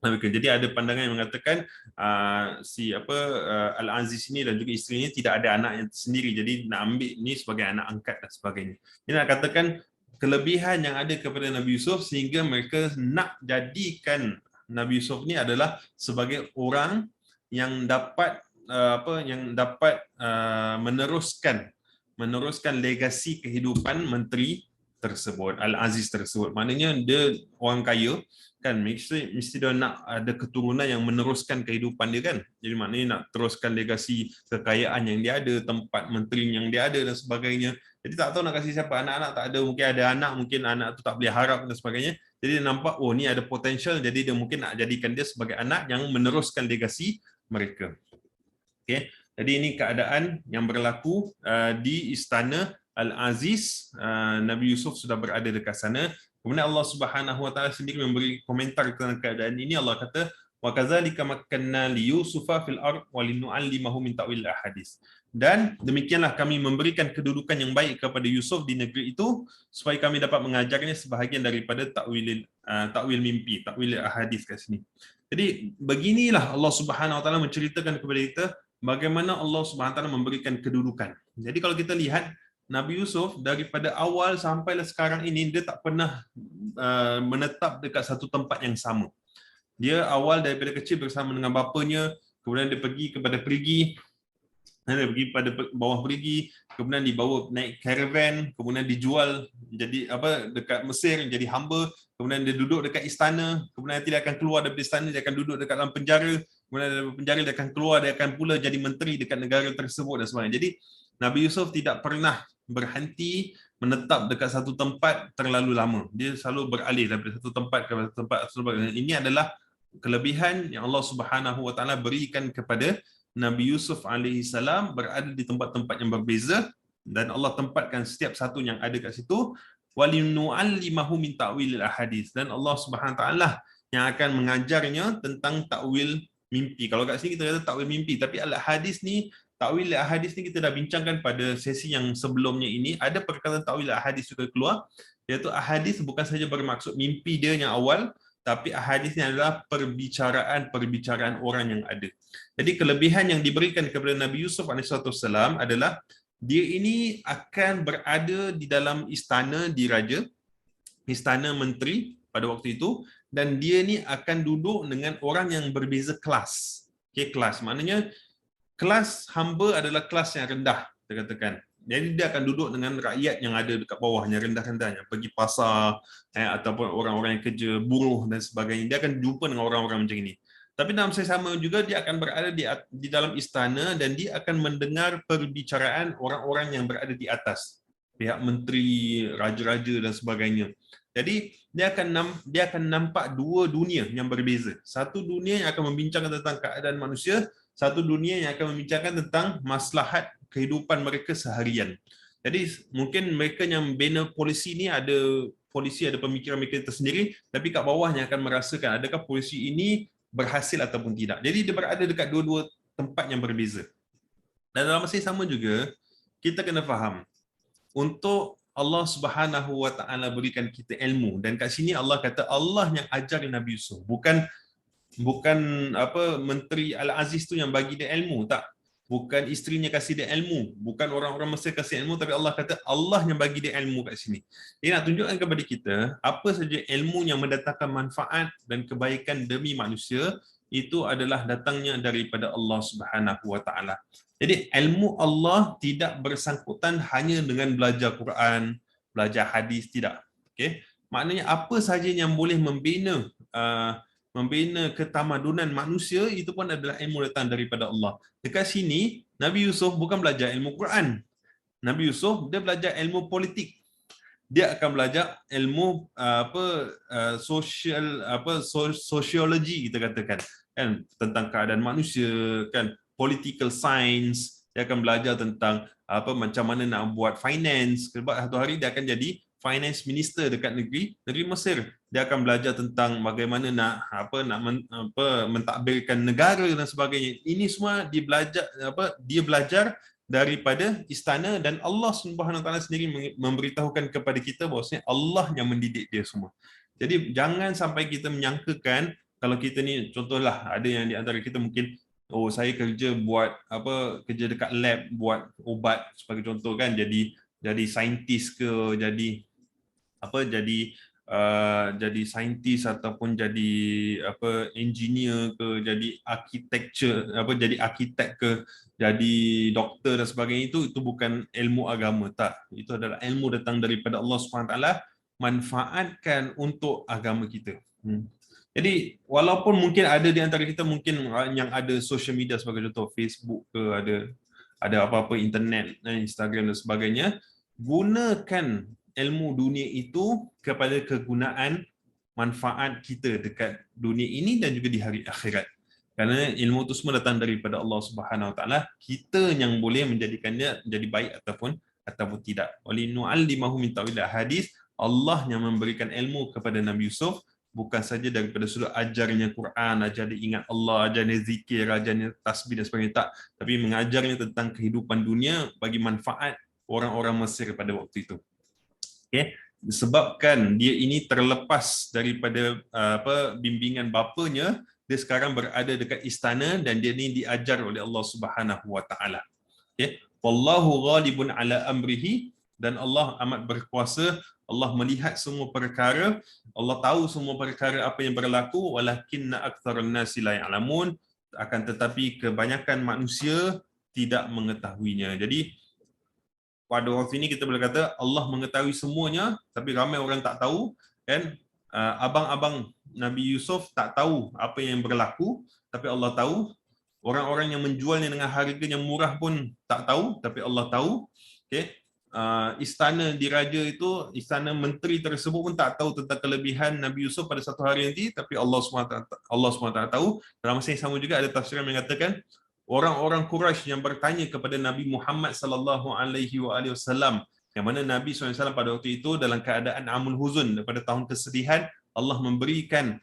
Jadi ada pandangan yang mengatakan Al-Aziz ini dan juga isterinya tidak ada anak yang sendiri, jadi nak ambil ni sebagai anak angkat dan sebagainya. Dia nak katakan kelebihan yang ada kepada Nabi Yusuf sehingga mereka nak jadikan Nabi Yusuf ni adalah sebagai orang yang dapat meneruskan legasi kehidupan menteri tersebut, Al-Aziz tersebut. Maknanya dia orang kaya kan, mesti dia nak ada keturunan yang meneruskan kehidupan dia kan. Jadi maknanya nak teruskan legasi kekayaan yang dia ada, tempat menteri yang dia ada dan sebagainya. Jadi tak tahu nak kasih siapa, anak-anak tak ada, mungkin ada anak, mungkin anak tu tak boleh harap dan sebagainya. Jadi dia nampak ni ada potential, jadi dia mungkin nak jadikan dia sebagai anak yang meneruskan legasi mereka. Okay. Jadi ini keadaan yang berlaku di istana Al-Aziz. Nabi Yusuf sudah berada dekat sana. Kemudian Allah Subhanahu Wa Taala sendiri memberi komentar tentang keadaan ini. Allah kata, "Wa kadzalika makkanna li Yusufa fil ard wa linu'allimahu min ta'wil ahadits." Dan demikianlah kami memberikan kedudukan yang baik kepada Yusuf di negeri itu supaya kami dapat mengajarnya sebahagian daripada takwil mimpi, takwil ahadits kat sini. Jadi beginilah Allah Subhanahu Wa Taala menceritakan kepada kita bagaimana Allah Subhanahu Wa Taala memberikan kedudukan. Jadi kalau kita lihat Nabi Yusuf daripada awal sampai sekarang ini dia tak pernah menetap dekat satu tempat yang sama. Dia awal daripada kecil bersama dengan bapanya, kemudian dia pergi pada bawah perigi, kemudian dibawa naik caravan, kemudian dijual jadi dekat Mesir jadi hamba, kemudian dia duduk dekat istana, kemudian nanti dia akan keluar daripada istana, dia akan duduk dekat dalam penjara, kemudian dari penjara dia akan keluar, dia akan pula jadi menteri dekat negara tersebut dan sebagainya. Jadi Nabi Yusuf tidak pernah berhenti menetap dekat satu tempat terlalu lama. Dia selalu beralih daripada satu tempat ke satu tempat. Ini adalah kelebihan yang Allah Subhanahu Wa Taala berikan kepada Nabi Yusuf alaihi salam, berada di tempat-tempat yang berbeza, dan Allah tempatkan setiap satu yang ada kat situ walinu'allimahu min ta'wilil ahadits, dan Allah Subhanahu Wa Taala yang akan mengajarnya tentang takwil mimpi. Kalau kat sini kita kata takwil mimpi, tapi al-ahadits ni, takwil ahadits ni kita dah bincangkan pada sesi yang sebelumnya ini. Ada perkataan takwil ahadits juga keluar, iaitu ahadits bukan saja bermaksud mimpi dia yang awal, tapi ahadits ni adalah perbicaraan orang yang ada. Jadi kelebihan yang diberikan kepada Nabi Yusuf AS adalah dia ini akan berada di dalam istana diraja, istana menteri pada waktu itu, dan dia ni akan duduk dengan orang yang berbeza kelas. Okay, kelas maknanya kelas hamba adalah kelas yang rendah, kita katakan. Jadi dia akan duduk dengan rakyat yang ada dekat bawahnya, rendah-rendahnya, pergi pasar ataupun orang-orang yang kerja, buruh dan sebagainya. Dia akan jumpa dengan orang-orang macam ini. Tapi dalam masa sama juga dia akan berada di dalam istana dan dia akan mendengar perbicaraan orang-orang yang berada di atas, pihak menteri, raja-raja dan sebagainya. Jadi dia akan nampak dua dunia yang berbeza. Satu dunia yang akan membincangkan tentang keadaan manusia, satu dunia yang akan membincangkan tentang maslahat kehidupan mereka seharian. Jadi mungkin mereka yang bina polisi ni ada pemikiran mereka tersendiri, tapi kat bawahnya akan merasakan adakah polisi ini berhasil ataupun tidak. Jadi dia berada dekat dua-dua tempat yang berbeza. Dan dalam masa yang sama juga, kita kena faham, untuk Allah Subhanahu Wa Taala berikan kita ilmu, dan kat sini Allah kata Allah yang ajar Nabi Yusuf, bukan menteri Al-Aziz tu yang bagi dia ilmu, tak. bukan isterinya kasih dia ilmu, bukan orang-orang Mesir kasih ilmu, tapi Allah kata Allah yang bagi dia ilmu kat sini. Dia nak tunjukkan kepada kita apa saja ilmu yang mendatangkan manfaat dan kebaikan demi manusia itu adalah datangnya daripada Allah Subhanahu Wa Taala. Jadi ilmu Allah tidak bersangkutan hanya dengan belajar Quran, belajar hadis, tidak. Okey. Maknanya apa saja yang boleh membina ketamadunan manusia itu pun adalah ilmu datang daripada Allah. Dekat sini Nabi Yusuf bukan belajar ilmu Quran. Nabi Yusuf dia belajar ilmu politik. Dia akan belajar ilmu sosiologi kita katakan, kan, tentang keadaan manusia, kan, political science. Dia akan belajar tentang macam mana nak buat finance, sebab satu hari dia akan jadi finance minister dekat negeri Mesir. Dia akan belajar tentang bagaimana nak mentadbirkan negara dan sebagainya. Ini semua dia belajar daripada istana, dan Allah Subhanahu Wa Taala sendiri memberitahukan kepada kita bahawasanya Allah yang mendidik dia semua. Jadi jangan sampai kita menyangkakan kalau kita ni, contohlah ada yang di antara kita mungkin, oh saya kerja kerja dekat lab buat ubat sebagai contoh, kan, jadi saintis ke, jadi saintis ataupun jadi engineer ke, jadi jadi arkitek ke, jadi doktor dan sebagainya, itu bukan ilmu agama, tak. Itu adalah ilmu datang daripada Allah SWT, manfaatkan untuk agama kita. Jadi walaupun mungkin ada di antara kita mungkin yang ada social media sebagai contoh, Facebook ke, ada apa-apa internet, Instagram dan sebagainya, gunakan ilmu dunia itu kepada kegunaan manfaat kita dekat dunia ini dan juga di hari akhirat. Kerana ilmu itu semua datang daripada Allah Subhanahu Wa Taala. Kita yang boleh menjadikannya menjadi baik ataupun tidak. Walinu'allimahu min ta'wil hadis. Allah yang memberikan ilmu kepada Nabi Yusuf bukan saja daripada sudut ajarnya Quran, ajar dia ingat Allah, ajar dia zikir, ajar dia tasbih dan sebagainya, tak, tapi mengajarnya tentang kehidupan dunia bagi manfaat orang-orang Mesir pada waktu itu. Okay. Disebabkan dia ini terlepas daripada bimbingan bapanya, dia sekarang berada dekat istana dan dia ini diajar oleh Allah Subhanahu Wa Taala. Okay. Wallahu ghalibun ala amrihi, dan Allah amat berkuasa. Allah melihat semua perkara, Allah tahu semua perkara apa yang berlaku, walakinna aktsarun nasi la ya'lamun, akan tetapi kebanyakan manusia tidak mengetahuinya. Jadi pada waktu ini kita boleh kata Allah mengetahui semuanya, tapi ramai orang tak tahu, kan? Abang-abang Nabi Yusuf tak tahu apa yang berlaku, tapi Allah tahu. Orang-orang yang menjualnya dengan harga yang murah pun tak tahu, tapi Allah tahu. Okay. Istana diraja itu, istana menteri tersebut pun tak tahu tentang kelebihan Nabi Yusuf pada satu hari nanti, tapi Allah SWT tahu. Dalam masa yang sama juga ada tafsiran yang mengatakan orang-orang Quraisy yang bertanya kepada Nabi Muhammad sallallahu alaihi wasallam, yang mana Nabi SAW pada waktu itu dalam keadaan amul huzun, pada tahun kesedihan, Allah memberikan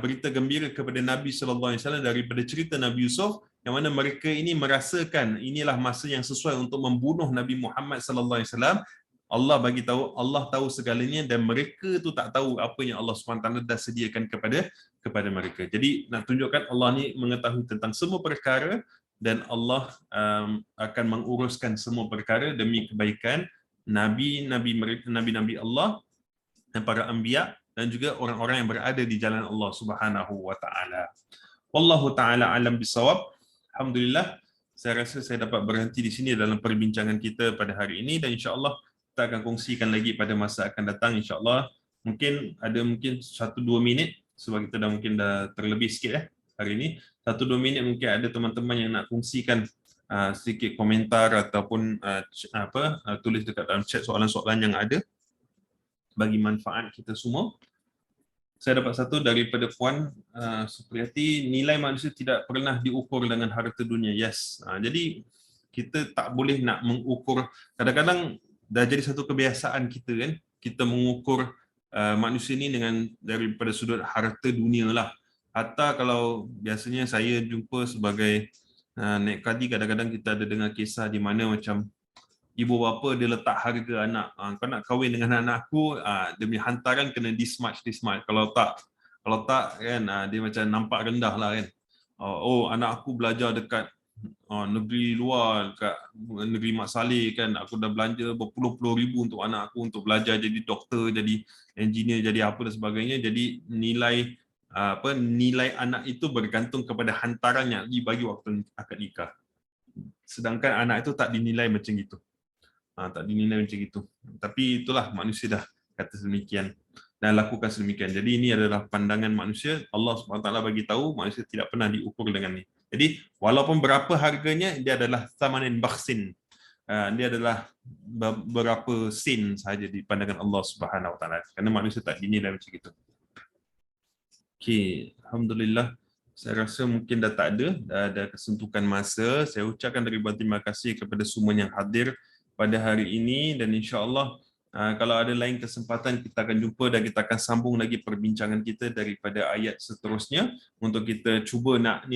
berita gembira kepada Nabi sallallahu alaihi wasallam daripada cerita Nabi Yusuf, yang mana mereka ini merasakan inilah masa yang sesuai untuk membunuh Nabi Muhammad sallallahu alaihi wasallam. Allah bagi tahu, Allah tahu segalanya, dan mereka tu tak tahu apa yang Allah SWT dah sediakan kepada mereka. Jadi nak tunjukkan Allah ni mengetahui tentang semua perkara, dan Allah akan menguruskan semua perkara demi kebaikan nabi-nabi Allah dan para anbiya, dan juga orang-orang yang berada di jalan Allah Subhanahu Wa Taala. Wallahu taala alam bisawab. Alhamdulillah, saya rasa saya dapat berhenti di sini dalam perbincangan kita pada hari ini, dan insya-Allah kita akan kongsikan lagi pada masa akan datang, insya-Allah. Mungkin 1-2 minit, sebab kita dah terlebih sikit hari ini. 1-2 minit mungkin ada teman-teman yang nak kongsikan sedikit komentar ataupun tulis dekat dalam chat soalan-soalan yang ada bagi manfaat kita semua. Saya dapat satu daripada Puan Supriyati, nilai manusia tidak pernah diukur dengan harta dunia. Yes. Jadi kita tak boleh nak mengukur, kadang-kadang dah jadi satu kebiasaan kita, kan, kita mengukur manusia ni daripada sudut harta dunia lah. Hatta kalau biasanya saya jumpa sebagai naik kadi, kadang-kadang kita ada dengar kisah di mana macam ibu bapa dia letak harga anak. Kau nak kahwin dengan anak aku, demi hantaran kena this much. Kalau tak kan dia macam nampak rendah lah, kan. Oh, anak aku belajar dekat negeri luar, kat negeri Mak Saleh kan, aku dah belanja berpuluh-puluh ribu untuk anak aku untuk belajar jadi doktor, jadi engineer, jadi apa dan sebagainya. Jadi nilai anak itu bergantung kepada hantaran yang dibagi waktu akad nikah. Sedangkan anak itu tak dinilai macam itu. Tak dinilai macam itu. Tapi itulah manusia dah kata sedemikian dan lakukan sedemikian. Jadi ini adalah pandangan manusia. Allah SWT bagi tahu manusia tidak pernah diukur dengan ini. Jadi walaupun berapa harganya, dia adalah thamanin bakhsin. Dia adalah berapa sen sahaja di pandangan Allah Subhanahu Wa Taala. Kerana manusia tak dinilai macam itu. Okey, alhamdulillah. Saya rasa mungkin dah tak dah ada kesentukan masa. Saya ucapkan ribuan terima kasih kepada semua yang hadir pada hari ini dan insya-Allah kalau ada lain kesempatan kita akan jumpa dan kita akan sambung lagi perbincangan kita daripada ayat seterusnya untuk kita cuba nak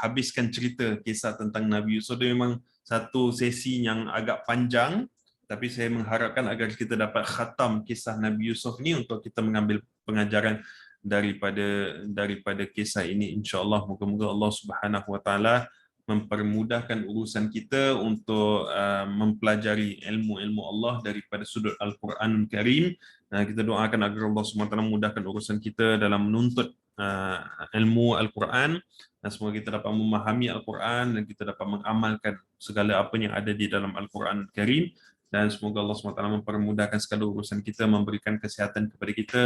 habiskan cerita kisah tentang Nabi Yusuf. Dia memang satu sesi yang agak panjang, tapi saya mengharapkan agar kita dapat khatam kisah Nabi Yusuf ni untuk kita mengambil pengajaran daripada kisah ini, insya-Allah. Moga-moga Allah Subhanahu Wa Taala mempermudahkan urusan kita untuk mempelajari ilmu-ilmu Allah daripada sudut Al-Quranul Karim. Kita doakan agar Allah Subhanahu Wa Taala memudahkan urusan kita dalam menuntut ilmu Al-Quran, dan semoga kita dapat memahami Al-Quran dan kita dapat mengamalkan segala apa yang ada di dalam Al-Quranul Karim. Dan semoga Allah SWT mempermudahkan segala urusan kita, memberikan kesihatan kepada kita,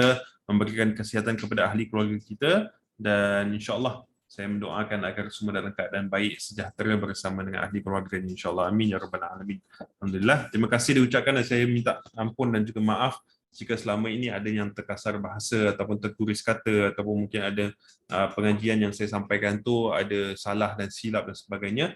memberikan kesihatan kepada ahli keluarga kita, dan insya-Allah saya mendoakan agar semua dalam keadaan baik, sejahtera bersama dengan ahli keluarga ini, insya-Allah. Amin ya rabbal alamin. Alhamdulillah. Terima kasih diucapkan dan saya minta ampun dan juga maaf jika selama ini ada yang terkasar bahasa ataupun tertulis kata ataupun mungkin ada pengajian yang saya sampaikan tu ada salah dan silap dan sebagainya.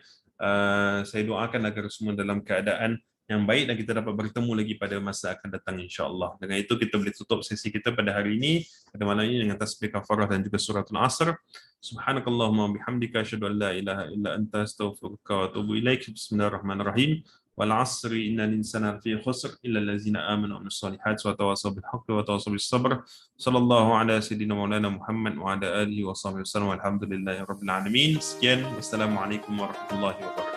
Saya doakan agar semua dalam keadaan yang baik dan kita dapat bertemu lagi pada masa akan datang, insya-Allah. Dengan itu kita boleh tutup sesi kita pada hari ini, pada malam ini, dengan tasbih kafarah dan juga suratul Asr. Subhanakallahumma bihamdika asyhadu an la ilaha illa anta astaghfiruka wa atubu ilaik. Bismillahirrahmanirrahim. Wal 'asri innal insana lafi khusr illa allazina amanu wa 'amilus solihat wa tawassaw bil haqqi wa tawassaw bis sabr. Sallallahu ala sayyidina maulana Muhammad wa ala alihi wa sahbihi wasallam. Walhamdulillahirabbil alamin. Sekian, wassalamualaikum warahmatullahi wabarakatuh.